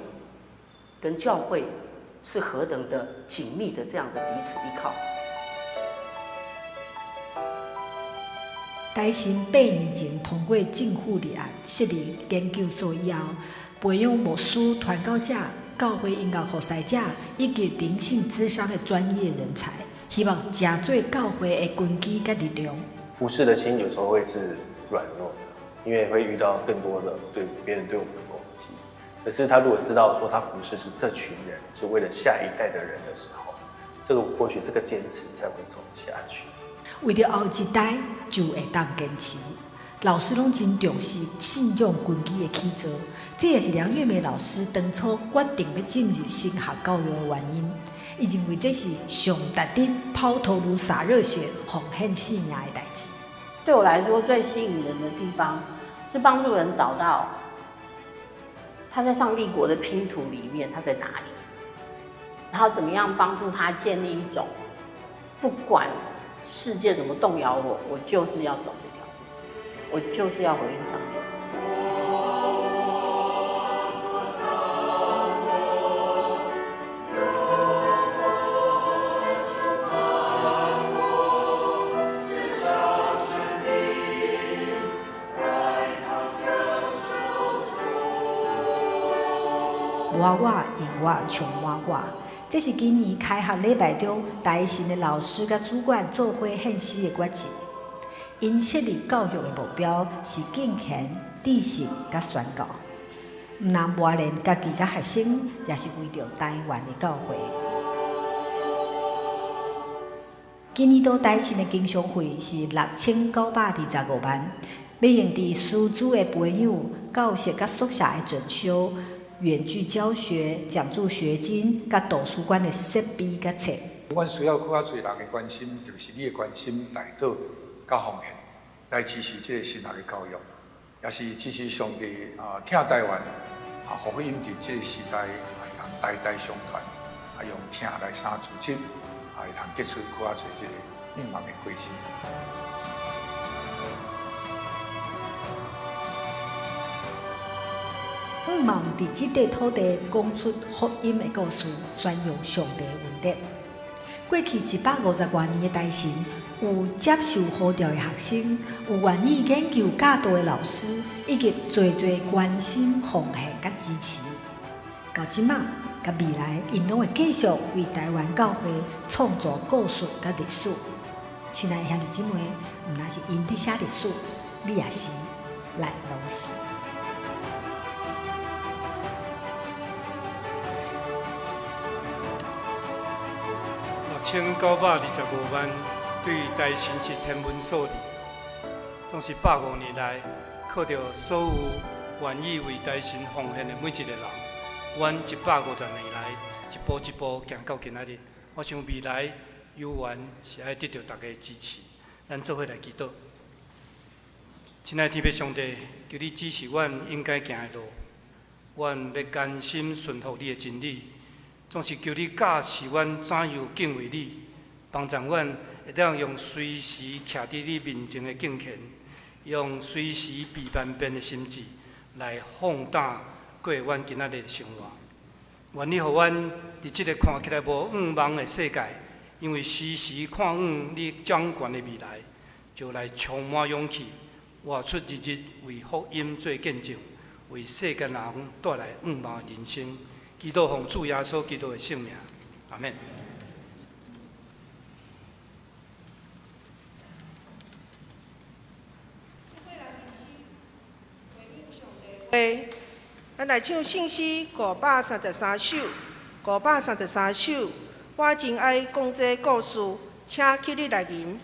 跟教会是何等的紧密的这样的彼此依靠。台神8年前通过政府立案设立研究所以后，培养牧师、传教者、教会音乐服侍者以及灵性咨商的专业人才，希望成做教会的根基甲力量。服侍的心有时候会是软弱的，因为会遇到更多的对别人对我们的攻击。可是他如果知道说他服侍是这群人，是为了下一代的人的时候，这个或许这个坚持才会走下去。为了后一代就会当坚持，老师拢真重视信仰根基的起造，这也是梁月梅老师当初决定要进入神学教育的原因。伊认为这是上值得抛头颅洒热血、奉献生命的代志。对我来说，最吸引人的地方是帮助人找到他在上帝国的拼图里面他在哪里，然后怎么样帮助他建立一种不管世界怎么动摇我，我就是要走这条路，我就是要回应上帝。我因我充我，这是今年开学礼拜中台神的老师甲主管做伙献诗的决志。因设立教育的目标是敬虔、知识甲宣教，毋但磨练家己甲学生，也是为着台湾的教会。今年度台神的经常费是6925万，要用伫师资的培养、教室甲宿舍的整修。远距教学、奖助学金、甲图书馆的设备甲册。阮需要更加侪人的关心，就是你的关心、带导、甲奉献，来支持这个神学的教育，也是支持上帝听台湾福音伫这个时代会通代代相传，用听来三组织，会通结出更加侪这个梦的归心。望伫这块土地讲出福音的故事，宣扬上帝的恩典。过去150多年的台神，有接受呼召的学生，有愿意研究教导的老师，以及侪关心、奉献甲支持。到即马，甲未来，因拢会继续为台湾教会创造故事甲历史。亲爱的兄弟姊妹，毋但是因伫写历史，你也是，咱拢是。1925万对台神是天文数字，总是105年来靠着所有愿意为台神奉献的每一个人，阮150年来一步一步行到今仔日。我想未来有缘是爱得到大家的支持，咱做伙来祈祷。亲爱的天父上帝，求你指示阮应该行的路，阮要甘心顺服你的真理。总是求你教示阮怎样敬畏你，帮助阮会当用随时徛伫你面前的敬虔，用随时被万变的心智来放胆过阮今仔日的生活。愿你互阮伫即个看起来无远望的世界，因为时时看远你掌权的未来，就来充满勇气，活出日日为福音做见证，为世间人带来远望的人生。祈祷奉主耶稣基督的圣名，阿门。咱来唱圣诗533首， 533首《我真爱讲这故事》，请起立来吟。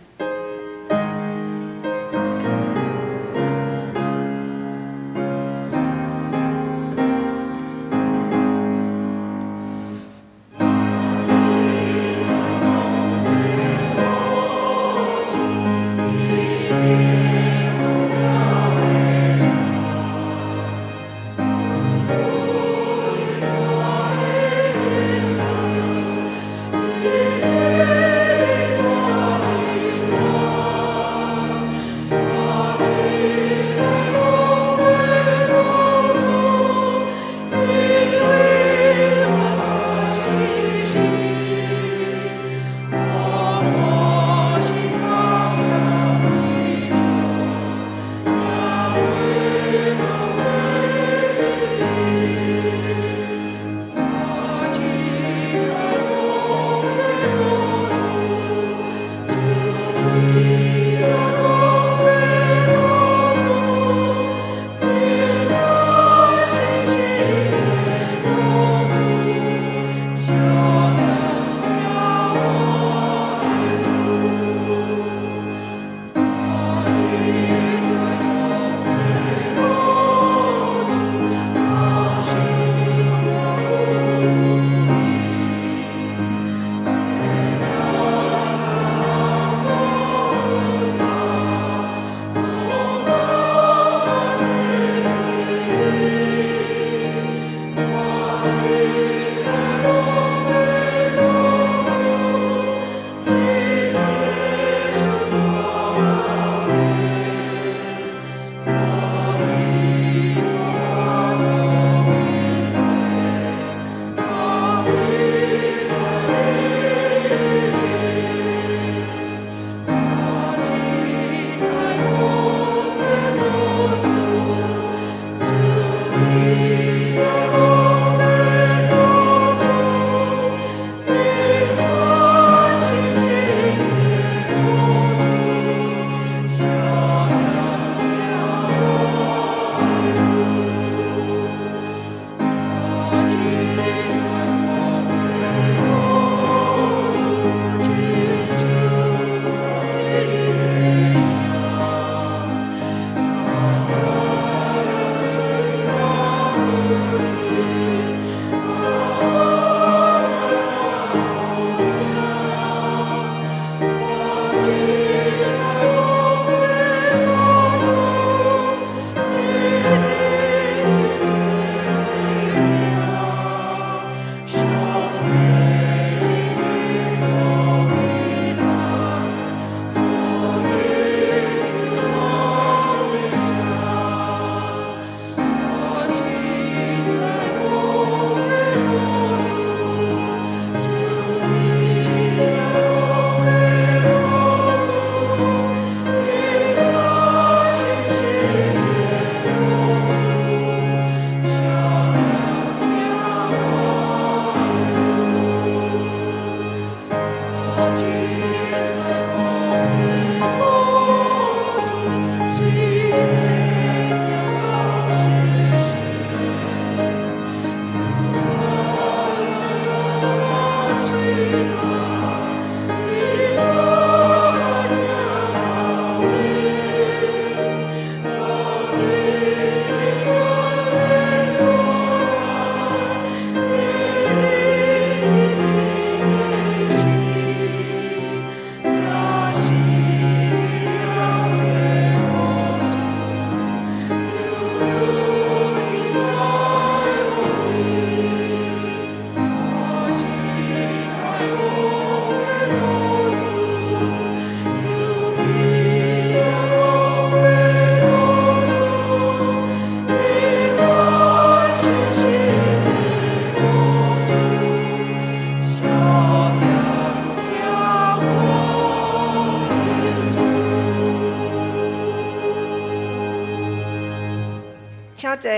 请坐。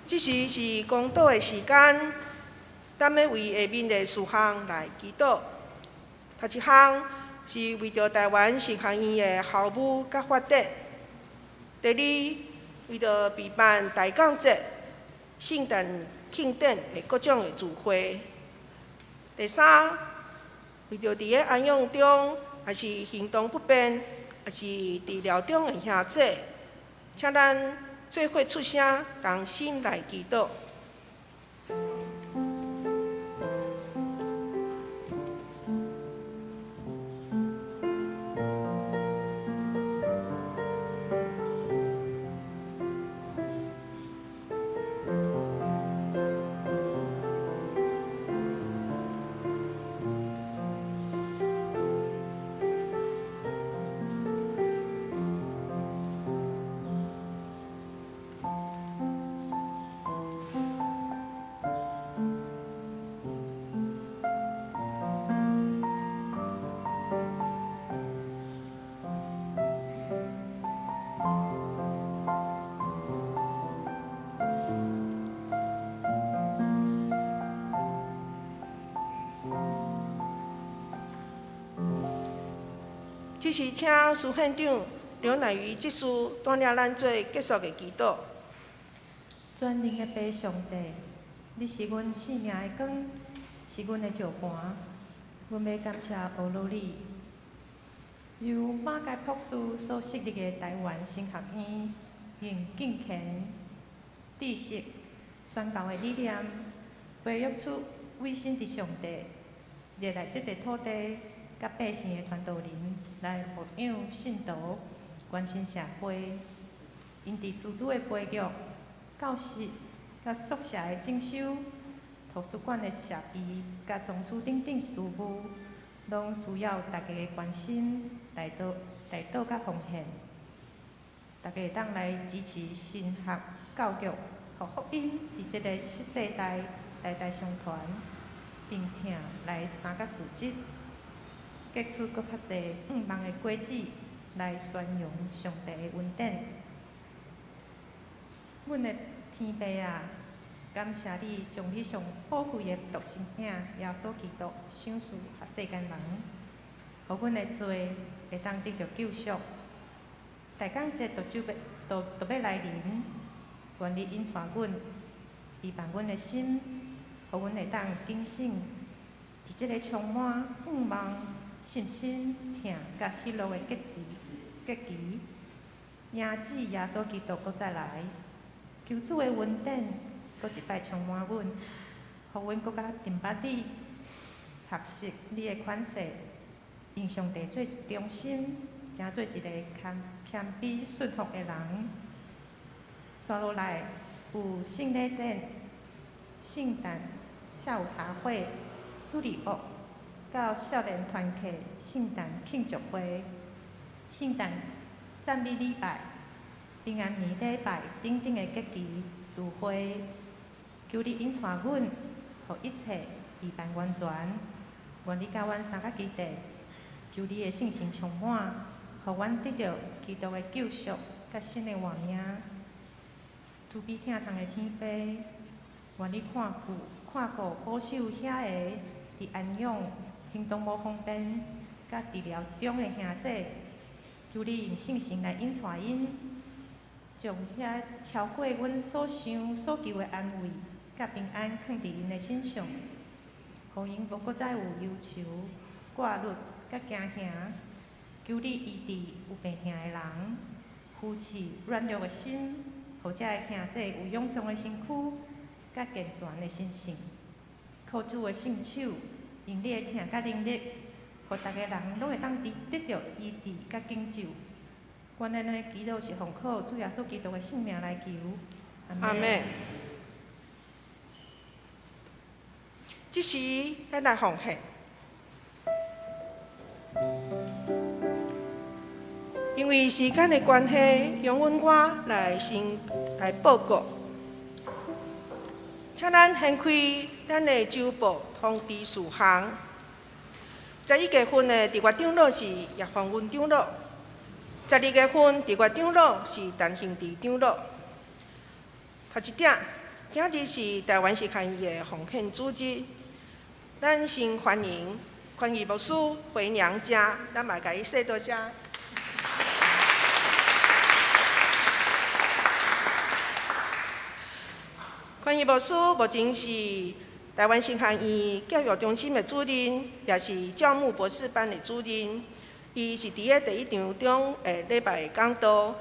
这时是公祷的时间，咱要为下面的事项来祈祷。头一项是为着台湾神学院的校务甲发展；第二，为着举办大港节，圣诞庆典的各种的聚会。第三，为着伫个安养中，也是行动不便，也是治疗中的兄姐，请咱做伙出声，同心来祈祷。这是请苏县长刘乃瑜执事带领咱做结束的祈祷。全能的爸上帝，你是阮生命的光，是阮的石盘。阮要感谢欧罗里，由马街博士所设立的台湾神学院，用敬虔、知识、宣教的理念，培育出委身伫上帝，热爱这块土地，甲百姓的传道人，来牧养信徒，关心社会。因伫师资的培育、教室、甲宿舍的整修、图书馆的设备、甲宗祠等等事务，拢需要大家的关心、来到甲奉献。大家会当来支持神学教育，互福音伫这个世代代代相传，并听来三角组织，结出搁较侪望的果子，来宣扬上帝的恩典。阮的天父啊，感谢你将你上宝贵的独生命耶稣基督赏赐给世间人，互阮的罪会当得到救赎。大港节就要来临，愿你引带阮，陪伴阮的心，互阮会当警醒，伫即个充满盼望、信心、疼甲喜乐的结局，迎子耶稣基督搁再来。求主的恩典，搁一摆充满阮，互阮搁较明白你，学习你的款式，用上帝做中心，成做一个谦卑顺服的人。刷落来有圣礼典、圣诞、下午茶会、主日学，到少年团契圣诞庆祝会、圣诞赞美礼拜。平安年礼拜等等的节期聚会，求你引带阮，互一切陪伴完全。愿你甲阮三角基地，求你的圣神充满，互阮得到基督的救赎甲新的活命。慈悲疼痛的天父，愿你看顾保守遐个伫安养、行动无方便、甲治疗中的兄姐，求你用圣神来引带因。将遐超过阮所想所求的安慰，甲平安放伫因的身上，互因无搁再有忧愁、挂虑、甲惊吓。求你医治有病痛的人，扶持软弱的心，互遮的兄弟有勇壮的身躯，甲健全的心性。靠主的圣手，用你的疼甲能力，互逐个人拢会当得到医治甲拯救。愿咱的祈祷是奉靠主耶稣基督的圣名来求，阿门。这时，咱来奉献，因为时间的关系，容阮我来先来报告，请咱掀开咱的周报通知事项。11月份的地月长老是叶芳云长老。12月份，地月长老是陈兴智长老。头一点，今日是台湾神学院的奉献主日，咱先欢迎宽义牧师回娘家，咱嘛甲伊说多谢。宽关于牧师目前是台湾新学院教育中心的主任，也是教牧博士班的主任。伊是伫个第一场中礼拜讲道，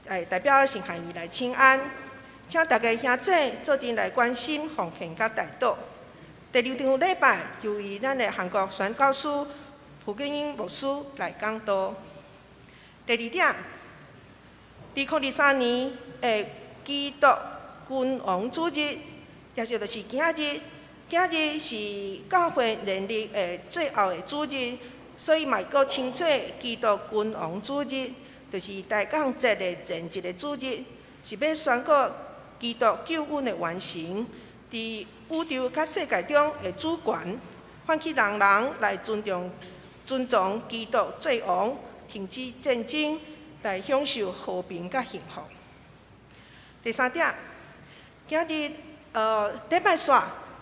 代表新学院来请安，请大家兄姐做阵来关心、奉献甲代祷。第二场礼拜由于咱的韩国宣教师朴根英牧师来讲道。第二点，2023年的基督君王主日，也就是今日，今日是教会年历的最后的主日。所以嘛，阁称作基督君王主日，就是大港节的前一个主日，是要宣告基督救恩的完成，伫宇宙甲世界中的主权，唤起人人来尊重基督做王，停止战争，来享受和平甲幸福。第三点，今日礼拜四，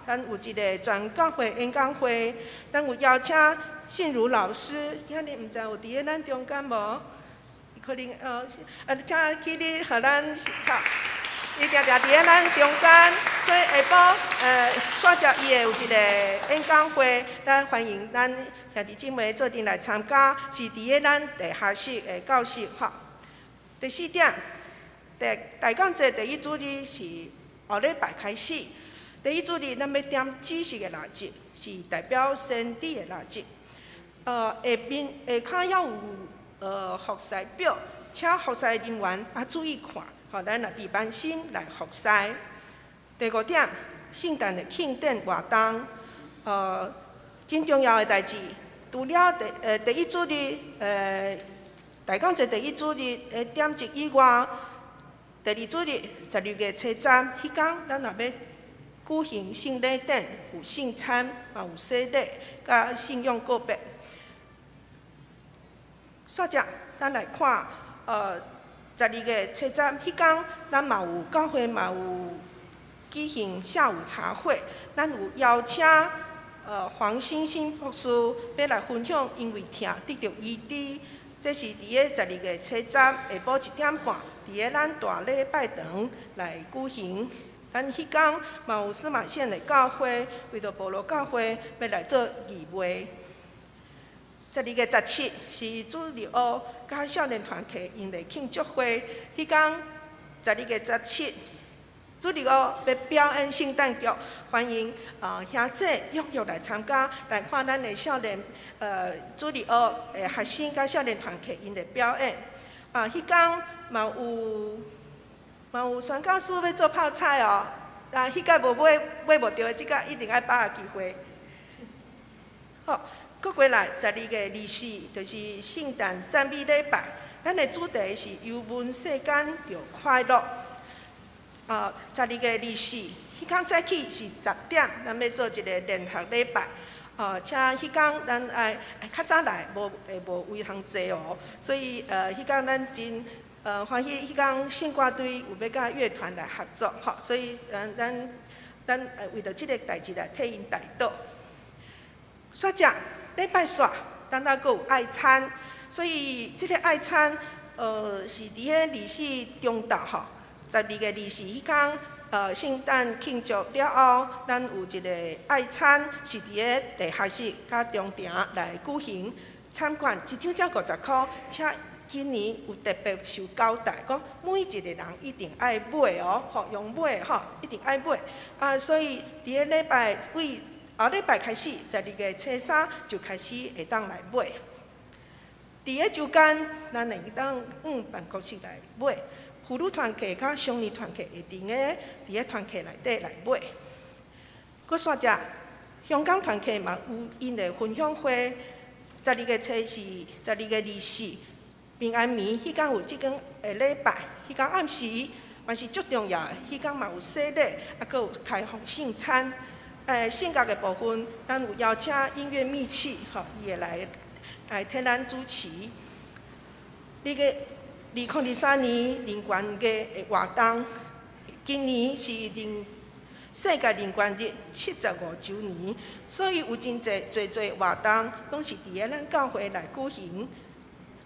咱有一个全教会演讲会，咱有邀请信如老师，今日毋知有伫咧咱中间无？可能请起你互咱好，伊定定伫咧咱中间，所以下晡煞接伊的有一个演讲会，咱欢迎咱兄弟姊妹做阵来参加，是伫咧咱地下室的教室吼。第四点，大港节第一主日是后礼拜开始，第一主日咱要点指示的蜡烛，是代表先知的蜡烛。下骹要有服侍表，请服侍人员注意看，互咱也伫安心来服侍。第五点，圣诞的庆典活动，真重要的代志，除了第一主日大港节第一主日的点1以外，第二主日12月初3，迄天咱也要举行圣礼典，有圣餐，也有洗礼，甲信仰告别。煞接，咱来看12月初3迄天，咱嘛有教会嘛有举行下午茶会，咱有邀请黄星星牧师要来分享，因为疼得到医治，这是伫个12月初3下晡1点半，伫个咱大礼拜堂来举行。咱迄天嘛有司马县的教会，为着保罗教会要来做义卖。12月17是主日学甲少年团体因来庆祝会，迄天12月17，主日学要表演圣诞剧，欢迎兄姐踊跃来参加，来看咱的少年主日学学生甲少年团体因来表演。迄天嘛有宣教师要做泡菜哦，迄届无买无着的，即届一定爱把握机会。好。搁过来12月24，就是圣诞赞美礼拜。咱的主题是忧闷世间就快乐。12月24，迄天早起是10点，咱要做一个联合礼拜。请迄天咱爱较早来，无位通坐哦。所以迄天咱真欢喜，迄天圣歌队有要甲乐团来合作，吼。所以咱为着即个代志来替因代祷。煞接。礼拜四，咱还阁有爱餐，所以即个爱餐，是伫个24中昼吼，12月24迄天，圣诞庆祝了后，咱有一个爱餐，是伫个地下室甲中庭来举行。参观一张才50块，且今年有特别受交代，讲每一个人一定爱买哦，吼用买吼，一定爱买。所以伫个礼拜为后礼拜开始，12月初3就开始会当来买。伫个周间，咱会当办公室来买，妇女团契甲商业团契会伫个团契内底来买。搁煞接，香港团契嘛有因的分享会，12月初是12月24，平安暝迄天有即间礼拜，迄天暗时嘛是足重要的，迄天嘛有洗礼，搁有开放圣餐。性格的部分，咱有邀请音乐秘器，吼，伊会来替咱主持。2023年人权月的活动，今年是世界人权日75周年，所以有真侪活动，拢是伫个咱教会来举行。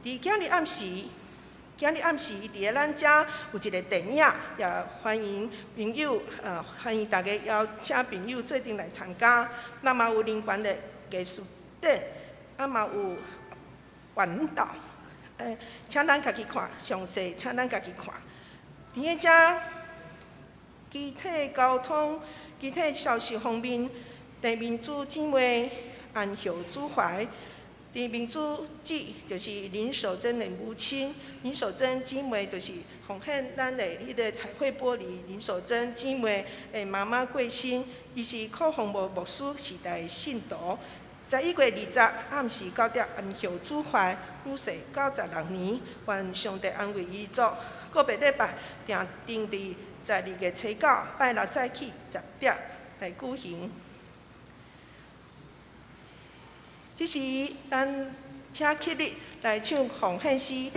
伫今日暗时，今日暗时伫咧咱遮有一个电影，也欢迎朋友欢迎大家邀请朋友做阵来参加。那么有连贯的艺术展，嘛有环岛，请咱家己看，详细请咱家己看。伫咧遮机体交通、机体消息方面，地民主姊妹安孝主怀。伫民主节就是林守贞的母亲，林守贞姊妹就是奉献咱的迄个彩绘玻璃林守贞姊妹的妈妈过身，伊是靠红牧牧师时代的信徒。11月20暗时9点，安孝主怀，女婿96年，愿上帝安慰伊族。个别礼拜定伫12月初9拜六早起10点来举行。这是咱请起立来唱奉献诗。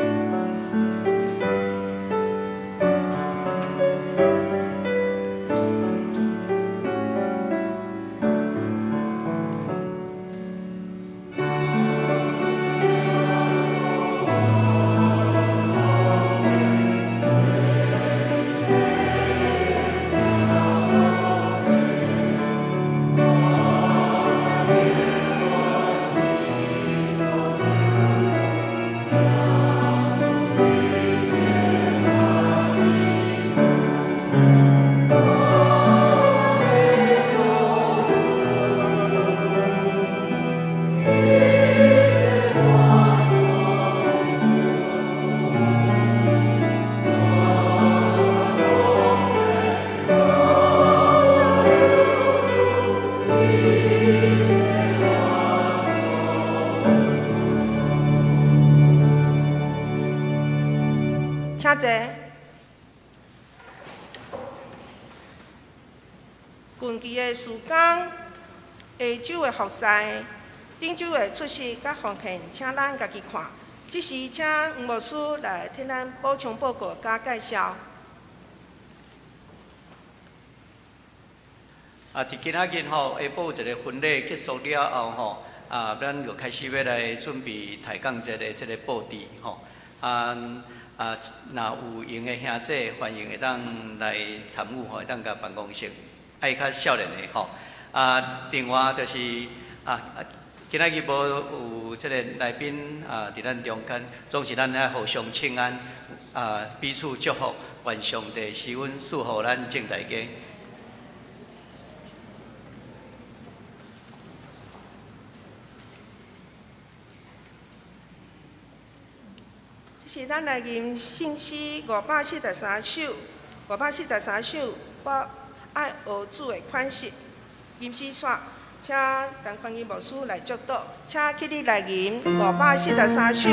请坐。近期的时间，下周的服侍，顶周的出席甲奉献，请咱家己看。这时请黄牧师来替咱补充报告加介绍。伫今仔日吼，下晡一个婚礼结束了后吼，咱就开始要来准备抬杠节的这个布置吼。若有闲的兄弟，欢迎会当来参与吼，会当甲办公室爱较少年的吼。另外就是今仔日无有这个来宾伫咱中间，总是咱爱互相请安，彼此祝福，愿上帝施恩赐福咱正大家。这是咱来吟信诗543首，543首，我爱学主的款式。吟诗煞，请陈宽义牧师来祝祷，请起立来吟543首。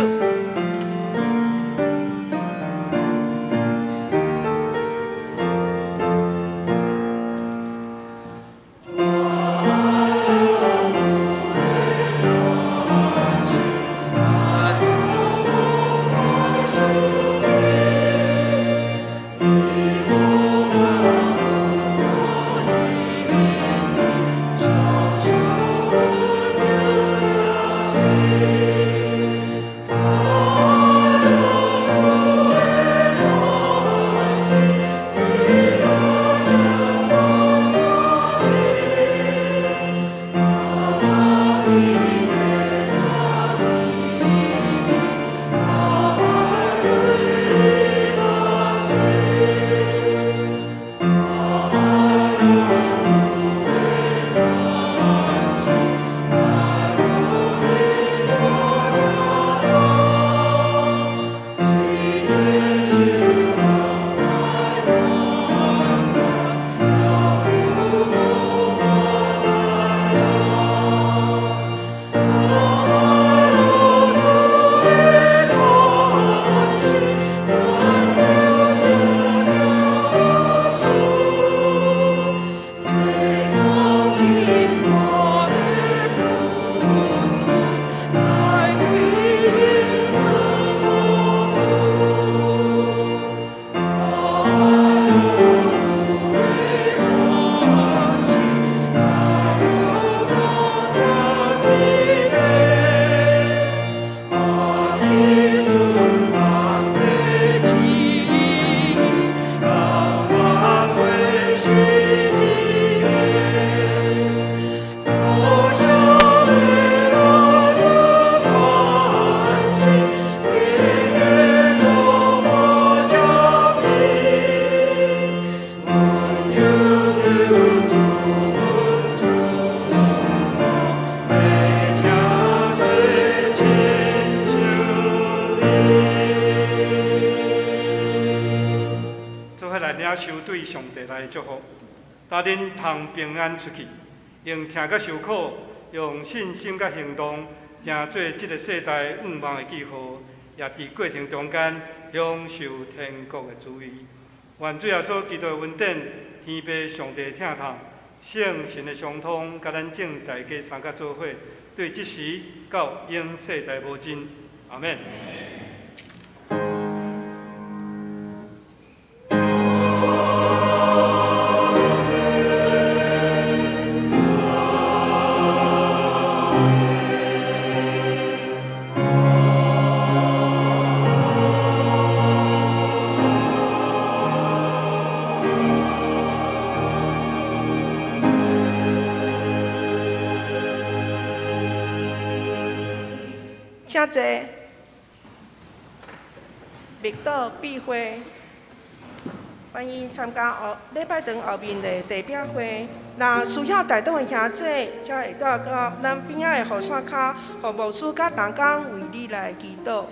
领受对上帝来的祝福，带恁通平安出去，用听甲受苦，用信心甲行动，成做即个世代愿望的记号，也伫过程中间享受天国的滋味。愿主耶稣基督的恩典、天父上帝的疼痛、圣神的相通，甲咱众大家三甲做伙，对即时到永世代无尽。阿免。请坐，密岛闭会，欢迎参加礼拜堂后面的地饼会。若需要带动的兄弟，才会带到咱边仔的雨伞卡，互牧师甲同工为你来祈祷。